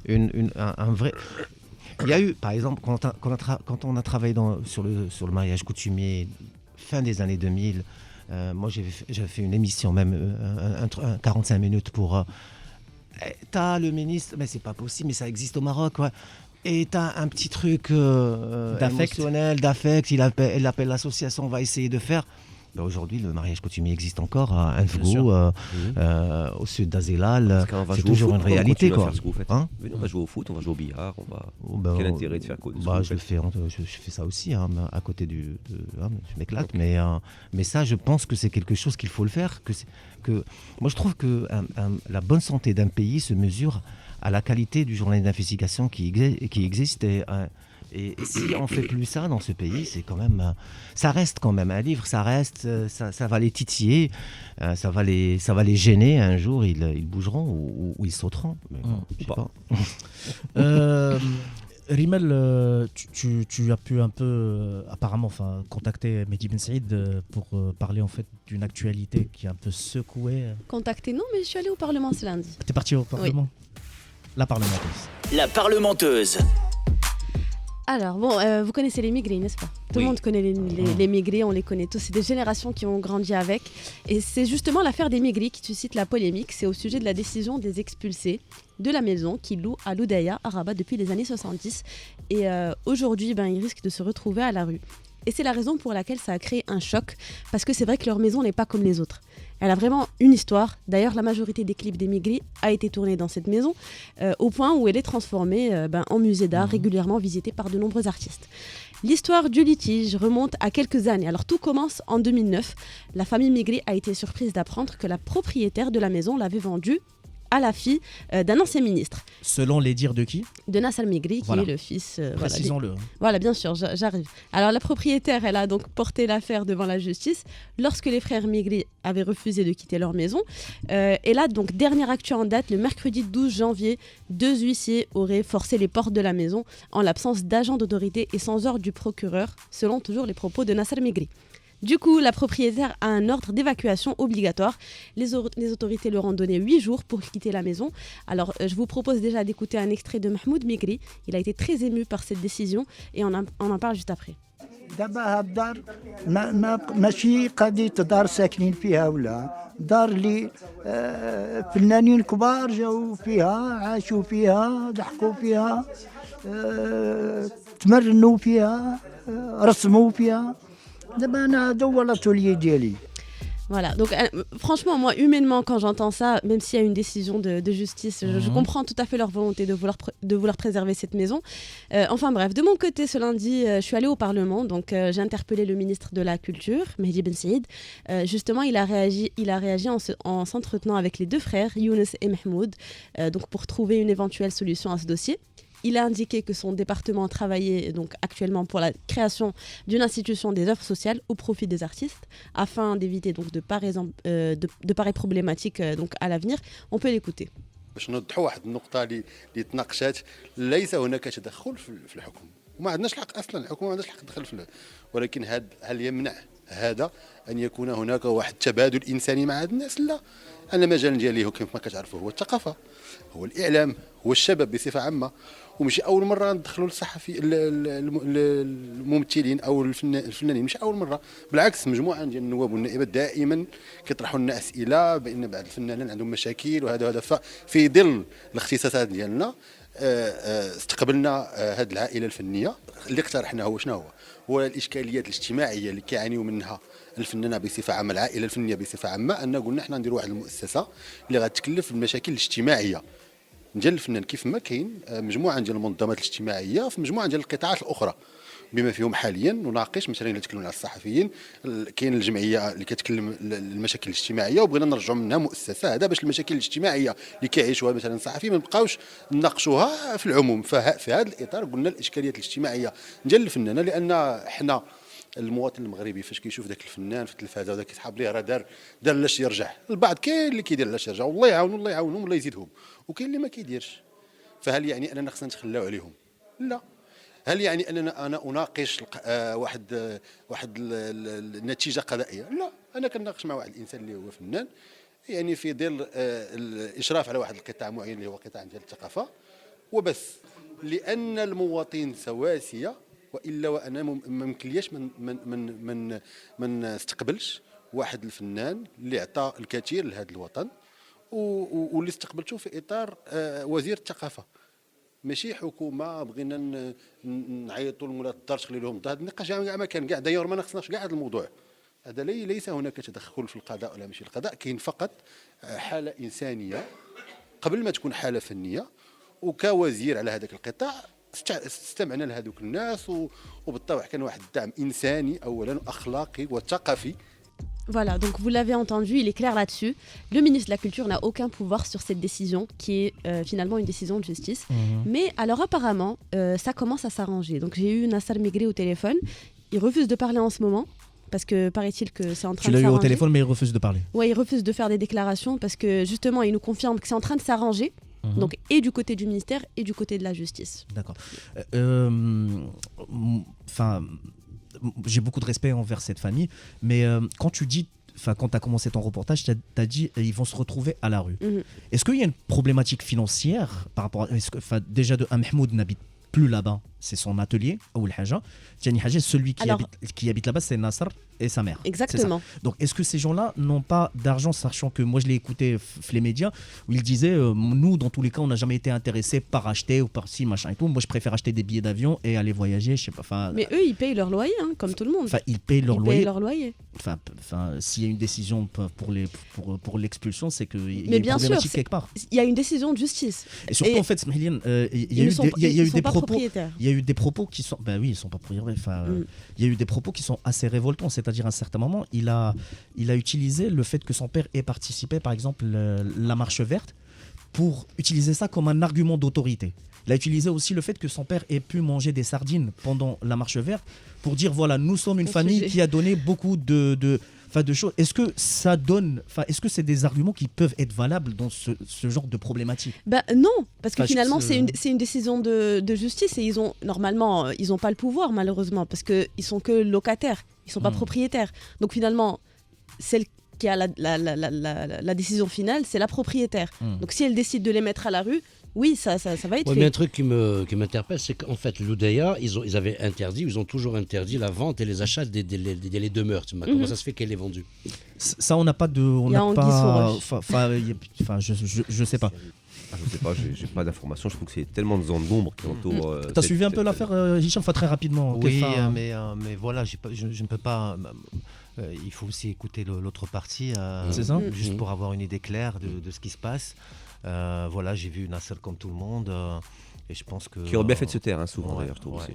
un vrai... Il y a eu, par exemple, quand on a travaillé sur le mariage coutumier, fin des années 2000, moi j'avais fait une émission, même 45 minutes pour... t'as le ministre, mais c'est pas possible, mais ça existe au Maroc, ouais. Et t'as un petit truc émotionnel, d'affect, il appelle l'association, on va essayer de faire. Ben aujourd'hui, le mariage coutumier existe encore à Anfgou, au sud d'Azélal. C'est toujours une réalité, quoi. On va jouer au foot, on va jouer au billard, quel intérêt de faire quoi? Je fais ça aussi, à côté je m'éclate, mais ça, je pense que c'est quelque chose qu'il faut le faire. Moi, je trouve que la bonne santé d'un pays se mesure à la qualité du journal d'investigation qui existe. Et si on ne fait plus ça dans ce pays, c'est quand même, ça reste quand même un livre, ça reste, ça va les titiller, ça va les gêner. Un jour, ils bougeront ou ils sauteront. Mais je sais pas. Rimel, tu as pu un peu, apparemment, contacter Mehdi Ben Saïd pour parler en fait d'une actualité qui est un peu secouée. Contacter, non, mais je suis allée au Parlement ce lundi. T'es partie au Parlement? Oui. La parlementeuse. La parlementeuse. Alors, vous connaissez les migrés, n'est-ce pas? Tout le monde connaît les migrés, on les connaît tous. C'est des générations qui ont grandi avec. Et c'est justement l'affaire des migrés qui suscite la polémique. C'est au sujet de la décision des expulsés de la maison qu'ils louent à l'Oudaya, à Rabat, depuis les années 70. Et aujourd'hui, ils risquent de se retrouver à la rue. Et c'est la raison pour laquelle ça a créé un choc, parce que c'est vrai que leur maison n'est pas comme les autres. Elle a vraiment une histoire. D'ailleurs, la majorité des clips d'émigrés a été tournée dans cette maison, au point où elle est transformée en musée d'art, régulièrement visité par de nombreux artistes. L'histoire du litige remonte à quelques années. Alors tout commence en 2009. La famille migrée a été surprise d'apprendre que la propriétaire de la maison l'avait vendue à la fille d'un ancien ministre. Selon les dires de qui? De Nassal Migri, qui est le fils... Précisons-le. Voilà, bien sûr, j'arrive. Alors la propriétaire, elle a donc porté l'affaire devant la justice lorsque les frères Migri avaient refusé de quitter leur maison. Et là, donc, dernière actu en date, le mercredi 12 janvier, 2 huissiers auraient forcé les portes de la maison en l'absence d'agents d'autorité et sans ordre du procureur, selon toujours les propos de Nassal Migri. Du coup, la propriétaire a un ordre d'évacuation obligatoire. Les autorités leur ont donné 8 jours pour quitter la maison. Alors, je vous propose déjà d'écouter un extrait de Mahmoud Migri. Il a été très ému par cette décision et on en parle juste après. دابا هالدار ماشي قضية دار ساكنين فيها ولا دار اللي فنانين كبار جاوا فيها عاشوا فيها ضحكوا فيها تمرنوا فيها رسموا فيها دابا أنا هذا هو الأتوليي ديالي. Voilà, donc franchement, moi, humainement, quand j'entends ça, même s'il y a une décision de justice, je comprends tout à fait leur volonté de vouloir préserver cette maison. Enfin bref, de mon côté, ce lundi, je suis allée au Parlement, donc j'ai interpellé le ministre de la Culture, Mehdi Ben Saïd. Justement, il a réagi en s'entretenant avec les deux frères, Younes et Mahmoud, donc pour trouver une éventuelle solution à ce dossier. Il a indiqué que son département travaillait donc actuellement pour la création d'une institution des œuvres sociales au profit des artistes, afin d'éviter donc de pareilles problématiques donc à l'avenir. On peut l'écouter. باش نوضحوا واحد النقطه اللي تناقشات ليس هناك تدخل في الحكم وما عندناش الحق اصلا الحكومه ما عندهاش الحق تدخل في ولكن هل يمنع هذا ان يكون هناك واحد تبادل انساني مع هاد الناس؟ لا. انا مجال ديالي كما كتعرفوا هو الثقافه، هو الاعلام، هو الشباب بصفه عامه، ومشي اول مره ندخلوا الصحفي الممثلين او الفنانين، مش اول مره، بالعكس مجموعه ديال النواب والنائبات دائما كيطرحوا لنا اسئله بان بعض الفنانين عندهم مشاكل وهذا في ظل الاختصاصات ديالنا استقبلنا هذه العائله الفنيه اللي اقترحناه هو شنو هو الاشكاليات الاجتماعيه اللي كيعانيوا منها الفنانه بصفه عامه، العائله الفنيه بصفه عامه، ان قلنا احنا نديروا واحد المؤسسه اللي غتكلف بالمشاكل الاجتماعيه ديال الفنان، كيف ما كاين مجموعه ديال المنظمات الاجتماعيه في مجموعه ديال القطاعات الاخرى، بما فيهم حاليا نناقش مثلا الا تكلمنا على الصحفيين كاين الجمعيه اللي كتكلم المشاكل الاجتماعيه وبغينا نرجعوا منها مؤسسه هذا باش المشاكل الاجتماعيه اللي كيعيشوها مثلا الصحفي ما نبقاوش نناقشوها في العموم. في هذا الاطار قلنا الاشكاليات الاجتماعيه ديال الفنانه لان حنا المواطن المغربي فاش كيشوف ذاك الفنان في التلفازه وذاك كيسحب ليه راه دار لاش يرجع. البعض كاين اللي كيدير لاش يرجع والله يعاونوا الله يعاونهم ولا يزيدهم وكاين اللي ما كيديرش. فهل يعني اننا خصنا نتخلاو عليهم؟ لا. هل يعني اننا انا اناقش واحد النتيجه قضائيه؟ لا. انا كنناقش مع واحد الانسان اللي هو فنان يعني في ظل الاشراف على واحد القطاع معين اللي هو قطاع ديال الثقافه وبس. لان المواطن سواسيه والا وانا ما يمكنليش من استقبلش واحد الفنان اللي عطى الكثير لهذا الوطن واللي استقبلته في اطار وزير الثقافه ماشي حكومه بغينا نعيطوا لمولات الدار تخلي لهم هذا النقاش ما كان كاع داير ما خصناش كاع هذا الموضوع هذا. ليس هناك تدخل في القضاء ولا ماشي القضاء. كاين فقط حاله انسانيه قبل ما تكون حاله فنيه وكوزير على هذاك القطاع استمعنا لهذوك الناس وبالطبع كان واحد الدعم انساني اولا واخلاقي وثقافي. Voilà, donc vous l'avez entendu, il est clair là-dessus. Le ministre de la Culture n'a aucun pouvoir sur cette décision qui est finalement une décision de justice. Mais alors apparemment, ça commence à s'arranger. Donc j'ai eu Nassar Migri au téléphone. Il refuse de parler en ce moment. Parce que paraît-il que c'est en train de s'arranger. Tu l'as eu au téléphone mais il refuse de parler. Oui, il refuse de faire des déclarations parce que justement il nous confirme que c'est en train de s'arranger. Donc et du côté du ministère et du côté de la justice. D'accord. J'ai beaucoup de respect envers cette famille, mais quand tu dis, quand tu as commencé ton reportage, tu as dit ils vont se retrouver à la rue. Est-ce qu'il y a une problématique financière par rapport à, déjà de Mahmoud n'habite plus là-bas, c'est son atelier ou le Haja. Celui qui habite là-bas, c'est Nasser et sa mère. Exactement. Donc est-ce que ces gens-là n'ont pas d'argent, sachant que moi je l'ai écouté les médias où il disait nous dans tous les cas on n'a jamais été intéressés par acheter ou par ci machin et tout. Moi je préfère acheter des billets d'avion et aller voyager, je sais pas. Mais eux ils payent leur loyer comme tout le monde. Ils payent leur loyer. S'il y a une décision pour l'expulsion, c'est qu'il y a une problématique quelque part. Il y a une décision de justice. Et surtout en fait, Smiliane, il y a eu des propos. Il y a eu des propos qui sont, ben oui, ils sont pas propriétaires. Il y a eu des propos qui sont assez révoltants. C'est-à-dire à un certain moment, il a utilisé le fait que son père ait participé, par exemple, la marche verte, pour utiliser ça comme un argument d'autorité. Il a utilisé aussi le fait que son père ait pu manger des sardines pendant la marche verte pour dire voilà, nous sommes une famille qui a donné beaucoup de choses. Est-ce que ça donne, est-ce que c'est des arguments qui peuvent être valables dans ce genre de problématique? Non, parce que finalement c'est une décision de justice et normalement ils n'ont pas le pouvoir malheureusement parce qu'ils sont que locataires, ils ne sont pas propriétaires. Donc finalement celle qui a la décision finale c'est la propriétaire. Donc si elle décide de les mettre à la rue, oui, ça va être fait. Mais un truc qui m'interpelle, c'est qu'en fait, l'Oudaya, ils avaient interdit, ils ont toujours interdit la vente et les achats des délais de meurtre. Comment ça se fait qu'elle est vendue? Ça, on n'a pas de... je sais pas. Je sais pas, j'ai pas d'informations. Je trouve que c'est tellement de zones d'ombre qui entourent. T'as suivi un peu l'affaire, Hicham, très rapidement? Oui, mais voilà, je ne peux pas... il faut aussi écouter l'autre partie, c'est ça, juste pour avoir une idée claire de ce qui se passe. Voilà, j'ai vu Nasser comme tout le monde. Et je pense que, qui aurait bien fait de se taire, souvent d'ailleurs, je trouve aussi.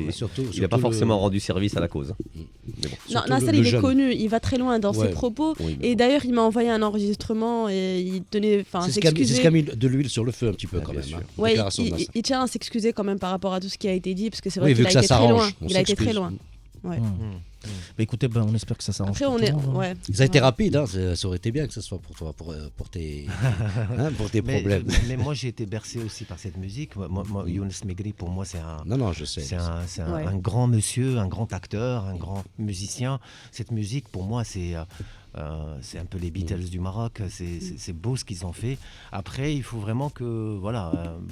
Et surtout, il n'a pas forcément rendu service à la cause. Mais bon. Non, Nasser, il est connu, il va très loin dans ses propos. Oui, et d'ailleurs, il m'a envoyé un enregistrement et il tenait. C'est ce qui a mis de l'huile sur le feu un petit peu quand même. Ouais, il tient à s'excuser quand même par rapport à tout ce qui a été dit, parce que c'est vrai qu'il a été très loin. Il a été très loin. Ouais. Bah écoutez, on espère que ça s'arrange. Ça a été rapide, hein, ça aurait été bien que ce soit pour toi, pour tes, problèmes. Mais moi j'ai été bercé aussi par cette musique. Moi Younes Megri, pour moi c'est un grand monsieur, un grand acteur, un grand musicien. Cette musique pour moi c'est un peu les Beatles du Maroc, c'est beau ce qu'ils ont fait. Après, il faut vraiment que,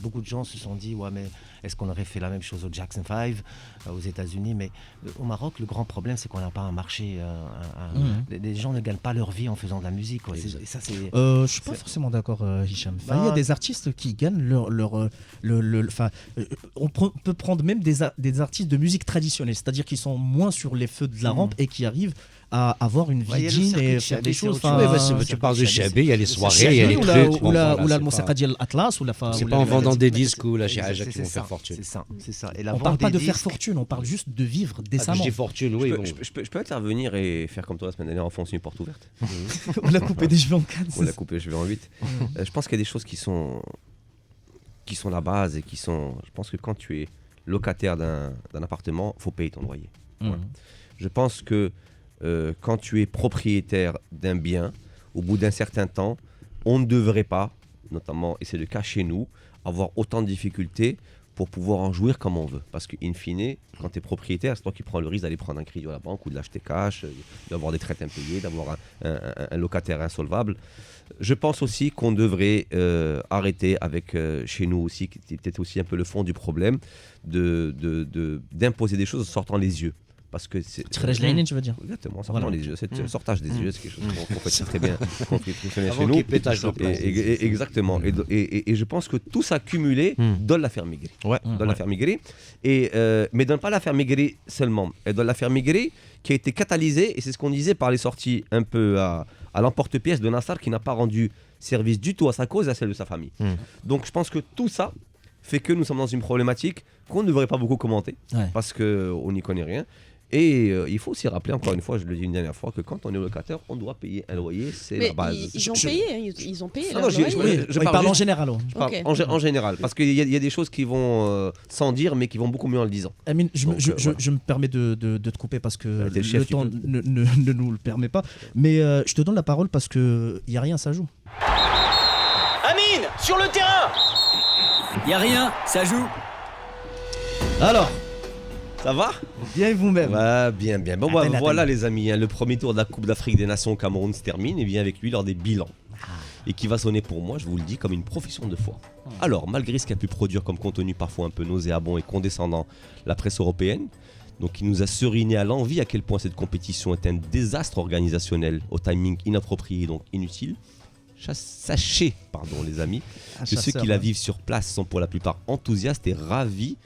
beaucoup de gens se sont dit, ouais, mais est-ce qu'on aurait fait la même chose au Jackson 5, aux États-Unis? Mais au Maroc, le grand problème, c'est qu'on n'a pas un marché. Les gens ne gagnent pas leur vie en faisant de la musique. Quoi. Je suis pas forcément d'accord, Hicham. Il y a des artistes qui gagnent on peut prendre même des artistes de musique traditionnelle, c'est-à-dire qui sont moins sur les feux de la rampe et qui arrivent à avoir une vie digne et faire des choses. Tu parles de Chabé, il y a les soirées, il y a les trucs. Ou la musique ديال الأطلس ولا c'est pas en vendant des disques ou la Chiaja qui vont faire fortune. C'est ça. On parle pas de faire fortune, on parle juste de vivre décemment. Je dis fortune, oui. Je peux intervenir et faire comme toi la semaine dernière, enfoncer une porte ouverte. On a coupé des cheveux en 4. On l'a coupé les cheveux en 8. Je pense qu'il y a des choses qui sont la base et qui sont... Je pense que quand tu es locataire d'un appartement, il faut payer ton loyer. Voilà. Je pense que quand tu es propriétaire d'un bien, au bout d'un certain temps, on ne devrait pas, notamment, et c'est le cas chez nous, avoir autant de difficultés pour pouvoir en jouir comme on veut. Parce qu'in fine, quand tu es propriétaire, c'est toi qui prends le risque d'aller prendre un crédit à la banque ou de l'acheter cash, d'avoir des traites impayées, d'avoir un locataire insolvable. Je pense aussi qu'on devrait arrêter avec, chez nous aussi, qui était peut-être aussi un peu le fond du problème, d'imposer des choses en sortant les yeux. Parce que c'est... tu veux dire. Exactement, sortant les yeux. C'est sortage des yeux, c'est quelque chose qu'on fait très bien, qu'on fonctionne chez nous. Exactement. Et je pense que tout ça cumulé donne la faire migrer. Donne la faire migrer. Mais donne pas la faire migrer seulement. Elle donne la faire migrer qui a été catalysée, et c'est ce qu'on disait par les sorties un peu à l'emporte-pièce de Nassar, qui n'a pas rendu service du tout à sa cause et à celle de sa famille. Donc je pense que tout ça fait que nous sommes dans une problématique qu'on ne devrait pas beaucoup commenter, parce qu'on n'y connaît rien. Et il faut aussi rappeler, encore une fois, je le dis une dernière fois, que quand on est locataire, on doit payer un loyer, c'est la base. Ils ont payé leur loyer. Je parle en général. Je parle en général, parce qu'il y a des choses qui vont sans dire, mais qui vont beaucoup mieux en le disant. Amine, je me permets de te couper parce que le temps ne nous le permet pas. Mais je te donne la parole parce qu'il n'y a rien, ça joue. Amine, sur le terrain. Y a rien, ça joue. Alors, ça va? Bien et vous-même? Bien. Bon, voilà les amis, le premier tour de la Coupe d'Afrique des Nations au Cameroun se termine et vient avec lui lors des bilans. Et qui va sonner pour moi, je vous le dis, comme une profession de foi. Alors, malgré ce qu'a pu produire comme contenu parfois un peu nauséabond et condescendant la presse européenne, donc qui nous a seriné à l'envie à quel point cette compétition est un désastre organisationnel, au timing inapproprié, donc inutile, sachez, les amis, que ceux qui la vivent sur place sont pour la plupart enthousiastes et ravis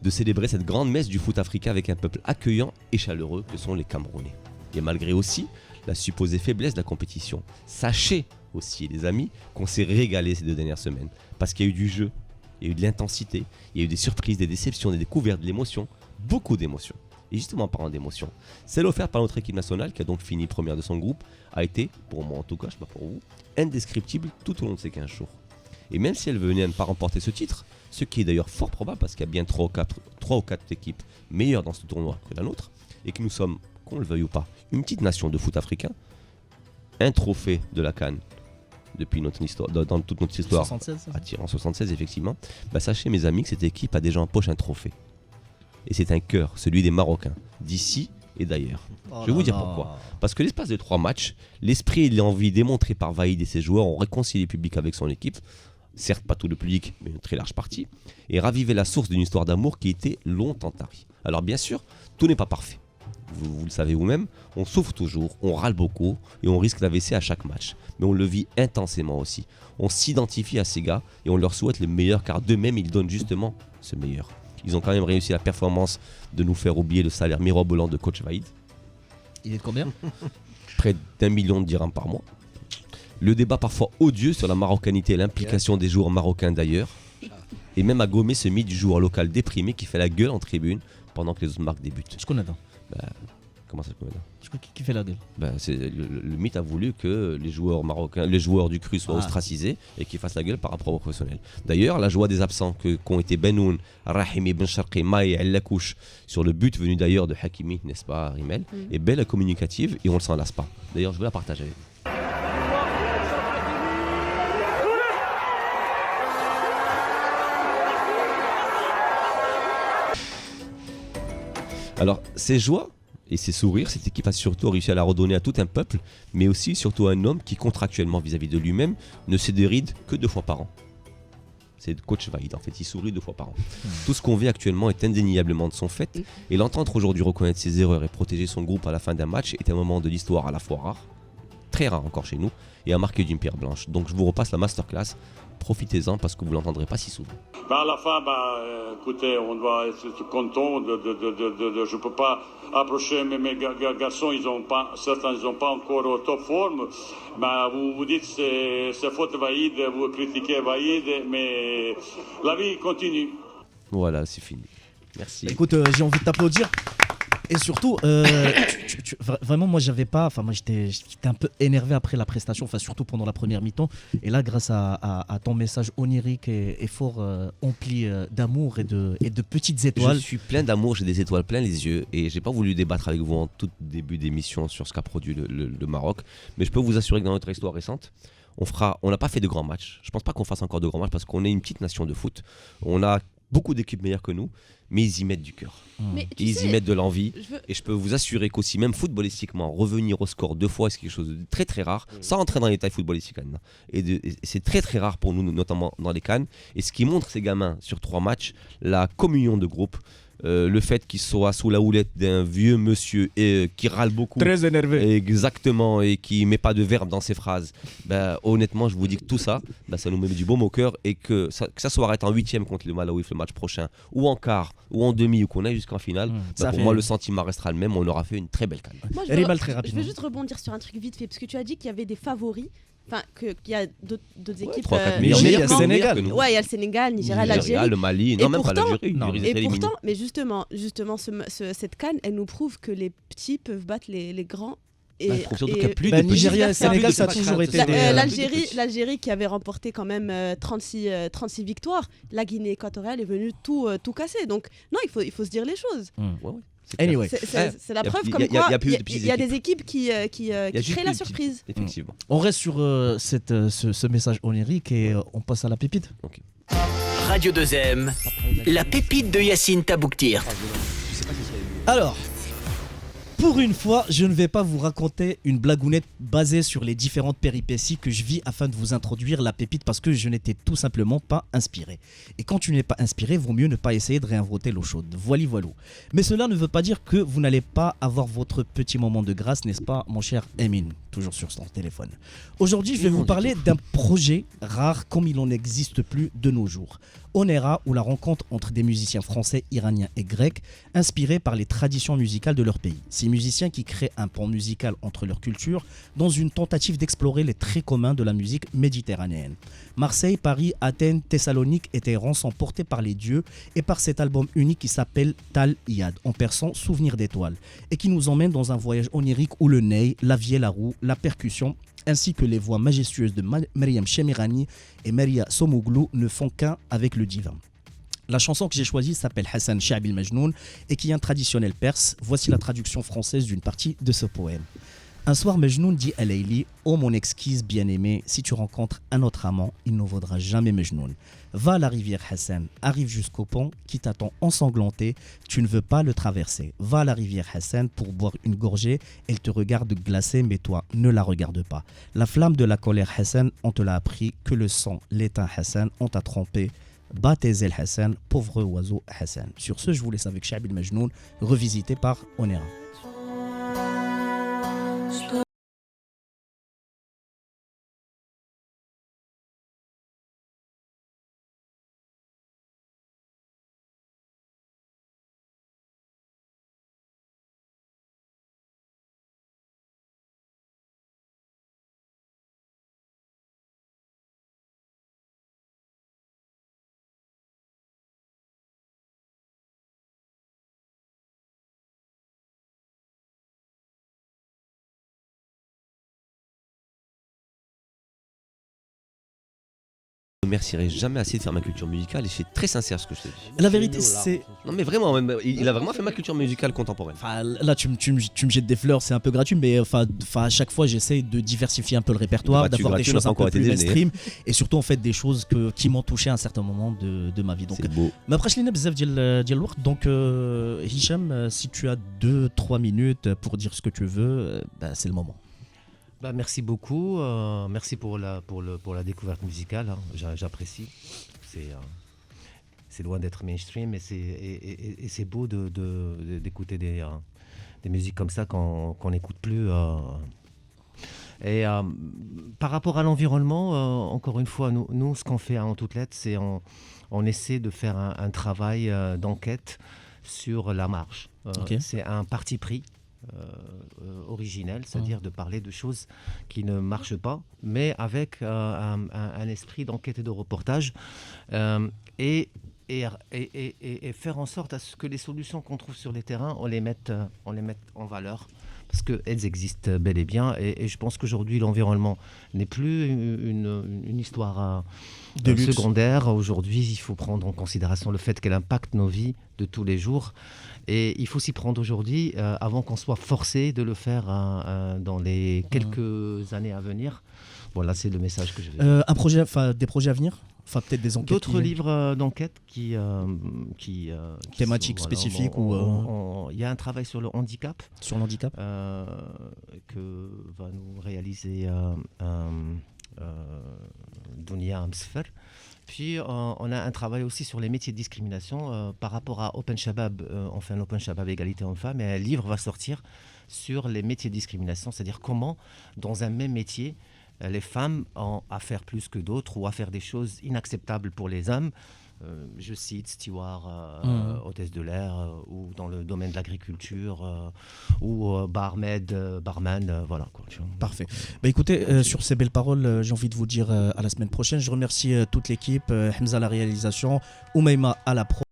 de célébrer cette grande messe du foot africain avec un peuple accueillant et chaleureux que sont les Camerounais. Et malgré aussi la supposée faiblesse de la compétition, sachez aussi les amis qu'on s'est régalé ces 2 dernières semaines parce qu'il y a eu du jeu, il y a eu de l'intensité, il y a eu des surprises, des déceptions, des découvertes, de l'émotion, beaucoup d'émotions. Et justement en parlant d'émotions, celle offerte par notre équipe nationale qui a donc fini première de son groupe a été, pour moi en tout cas, je sais pas pour vous, indescriptible tout au long de ces 15 jours. Et même si elle venait à ne pas remporter ce titre, ce qui est d'ailleurs fort probable parce qu'il y a bien 3 ou 4 équipes meilleures dans ce tournoi que la nôtre, et que nous sommes, qu'on le veuille ou pas, une petite nation de foot africain, un trophée de la CAN depuis notre histoire, dans toute notre histoire, 76, en 76 effectivement, sachez mes amis que cette équipe a déjà en poche un trophée. Et c'est un cœur, celui des Marocains, d'ici et d'ailleurs. Je vais vous dire pourquoi. Parce que l'espace de 3 matchs, l'esprit et l'envie démontrés par Vaïd et ses joueurs ont réconcilié le public avec son équipe, certes pas tout le public, mais une très large partie, et ravivé la source d'une histoire d'amour qui était longtemps tarie. Alors bien sûr, tout n'est pas parfait. Vous le savez vous-même, on souffre toujours, on râle beaucoup et on risque l'AVC à chaque match. Mais on le vit intensément aussi. On s'identifie à ces gars et on leur souhaite le meilleur car d'eux-mêmes ils donnent justement ce meilleur. Ils ont quand même réussi la performance de nous faire oublier le salaire mirobolant de coach Vaïd. Il est de combien? Près d'1 million de dirhams par mois. Le débat parfois odieux sur la marocanité et l'implication des joueurs marocains d'ailleurs. Et même à gommer ce mythe du joueur local déprimé qui fait la gueule en tribune pendant que les autres marques débutent. Je connais pas. Comment ça se connaît? Qui fait la gueule? Le mythe a voulu que les joueurs marocains, les joueurs du cru soient ostracisés et qu'ils fassent la gueule par rapport aux professionnels. D'ailleurs, la joie des absents qu'ont été Benoun, Rahimi, Ben Sharqi, Maï et Al-Lakouche sur le but venu d'ailleurs de Hakimi, n'est-ce pas Rimel, est belle et communicative et on ne s'en lasse pas. D'ailleurs, je veux la partager avec vous. Alors, ces joies et ces sourires, cette équipe a surtout réussi à la redonner à tout un peuple, mais aussi surtout à un homme qui, contractuellement vis-à-vis de lui-même, ne se déride que 2 fois par an. C'est coach Vaïd, en fait, il sourit 2 fois par an. Tout ce qu'on vit actuellement est indéniablement de son fait, et l'entendre aujourd'hui reconnaître ses erreurs et protéger son groupe à la fin d'un match est un moment de l'histoire à la fois rare, très rare encore chez nous, et a marqué d'une pierre blanche. Donc je vous repasse la masterclass. Profitez-en parce que vous ne l'entendrez pas si souvent. À la fin, écoutez, on doit être content. Je ne peux pas approcher mes garçons, certains ils n'ont pas encore au top forme. Vous dites c'est faute Vaïd, vous critiquez Vaïd, mais la vie continue. Voilà, c'est fini. Merci. Écoute, j'ai envie de t'applaudir. Et surtout, vraiment, moi, j'étais un peu énervé après la prestation, enfin, surtout pendant la première mi-temps. Et là, grâce à ton message onirique et fort empli d'amour et de petites étoiles. Je suis plein d'amour, j'ai des étoiles plein les yeux. Et j'ai pas voulu débattre avec vous en tout début d'émission sur ce qu'a produit le Maroc. Mais je peux vous assurer que dans notre histoire récente, on n'a pas fait de grands matchs. Je pense pas qu'on fasse encore de grands matchs parce qu'on est une petite nation de foot. On a beaucoup d'équipes meilleures que nous, mais ils y mettent du cœur. Ils y mettent de l'envie. Et je peux vous assurer qu'aussi, même footballistiquement, revenir au score 2 fois, c'est quelque chose de très très rare, sans entrer dans les détails footballistiques. Et c'est très très rare pour nous, notamment dans les CAN. Et ce qui montre ces gamins sur 3 matchs, la communion de groupe. Le fait qu'il soit sous la houlette d'un vieux monsieur qui râle beaucoup, très énervé, exactement, et qui met pas de verbe dans ses phrases, honnêtement je vous dis que tout ça, ça nous met du baume au cœur, et que ça soit arrêté en 8e contre le Malawi le match prochain, ou en quart, ou en demi, ou qu'on aille jusqu'en finale, pour moi le sentiment restera le même. On aura fait une très belle CAN. Moi, je veux juste rebondir sur un truc vite fait, parce que tu as dit qu'il y avait des favoris. Enfin, qu'il y a d'autres équipes. Il y a le Sénégal. Ouais, il y a le Sénégal, Nigeria, l'Algérie. Le Mali, non, même pas l'Algérie. Et pourtant, mais justement cette CAN, elle nous prouve que les petits peuvent battre les grands. Nigeria et Sénégal, ça a toujours été l'Algérie qui avait remporté quand même 36 victoires. La Guinée équatoriale est venue tout casser. Donc, non, il faut se dire les choses. Anyway. C'est la preuve comme quoi il y a des équipes qui créent la surprise. Effectivement. On reste sur ce message onirique et on passe à la pépite. Okay. Radio 2M, la pépite de Yacine Tabouktir. Alors, pour une fois, je ne vais pas vous raconter une blagounette basée sur les différentes péripéties que je vis afin de vous introduire la pépite, parce que je n'étais tout simplement pas inspiré. Et quand tu n'es pas inspiré, vaut mieux ne pas essayer de réinventer l'eau chaude. Voilà. Mais cela ne veut pas dire que vous n'allez pas avoir votre petit moment de grâce, n'est-ce pas, mon cher Emin, toujours sur son téléphone. Aujourd'hui, je vais vous parler d'un projet rare comme il n'en existe plus de nos jours. Onera, ou la rencontre entre des musiciens français, iraniens et grecs, inspirés par les traditions musicales de leur pays. Ces musiciens qui créent un pont musical entre leurs cultures dans une tentative d'explorer les traits communs de la musique méditerranéenne. Marseille, Paris, Athènes, Thessalonique et Téhéran sont portés par les dieux et par cet album unique qui s'appelle Tal Iyad, en persan Souvenir d'étoiles, et qui nous emmène dans un voyage onirique où le ney, la vielle à roue, la percussion, ainsi que les voix majestueuses de Maryam Chemirani et Maria Somouglou ne font qu'un avec le divin. La chanson que j'ai choisie s'appelle Hassan Sha'bi al-Majnoun et qui est un traditionnel perse. Voici la traduction française d'une partie de ce poème. Un soir, Majnoun dit à Layli: « Oh mon exquise bien-aimée, si tu rencontres un autre amant, il ne vaudra jamais Majnoun. Va à la rivière Hassan, arrive jusqu'au pont qui t'attend ensanglanté, tu ne veux pas le traverser. Va à la rivière Hassan pour boire une gorgée, elle te regarde glacée, mais toi, ne la regarde pas. La flamme de la colère Hassan, on te l'a appris, que le sang, l'étain Hassan, on t'a trompé. Bat tes ailes Hassan, pauvre oiseau Hassan. » Sur ce, je vous laisse avec Sha'bi al-Majnoun, revisité par Onera. Je ne remercierai jamais assez de faire ma culture musicale et c'est très sincère ce que je te dis. La vérité, c'est... Non mais vraiment, il a vraiment fait ma culture musicale contemporaine. Enfin, là, tu me jettes des fleurs, c'est un peu gratuit, mais à chaque fois, j'essaie de diversifier un peu le répertoire, d'avoir des choses un peu plus mainstream, et surtout, en fait, des choses qui m'ont touché à un certain moment de ma vie. Donc, c'est beau. Mais après, je l'ai bzaf ديال الوقت. Donc, Hicham, si tu as 2-3 minutes pour dire ce que tu veux, c'est le moment. Merci beaucoup, merci pour la découverte musicale, hein. J'apprécie. C'est loin d'être mainstream, et c'est beau d'écouter des musiques comme ça qu'on n'écoute plus Et par rapport à l'environnement, encore une fois, nous ce qu'on fait à En Toutes Lettres, c'est on essaie de faire un travail d'enquête sur la marche. C'est un parti pris originel, c'est-à-dire de parler de choses qui ne marchent pas, mais avec un esprit d'enquête et de reportage, et faire en sorte à ce que les solutions qu'on trouve sur les terrains, on les mette en valeur, parce qu'elles existent bel et bien, et je pense qu'aujourd'hui l'environnement n'est plus une histoire secondaire. Aujourd'hui, il faut prendre en considération le fait qu'elle impacte nos vies de tous les jours, et il faut s'y prendre aujourd'hui avant qu'on soit forcé de le faire dans les quelques années à venir. Voilà, c'est le message que je vais des projets à venir, peut-être des enquêtes. D'autres livres d'enquête qui thématiques spécifiques il y a un travail sur le handicap. Sur l'handicap. Que va nous réaliser Dounia Amsfer. Puis on a un travail aussi sur les métiers de discrimination par rapport à Open Shabab. On fait un Open Shabab égalité hommes-femmes, et un livre va sortir sur les métiers de discrimination, c'est-à-dire comment dans un même métier les femmes ont à faire plus que d'autres ou à faire des choses inacceptables pour les hommes. Je cite steward, hôtesse de l'air, ou dans le domaine de l'agriculture, ou barman, voilà quoi. Parfait. Écoutez, sur ces belles paroles, j'ai envie de vous dire à la semaine prochaine. Je remercie toute l'équipe, Hamza à la réalisation, Oumaima à la pro.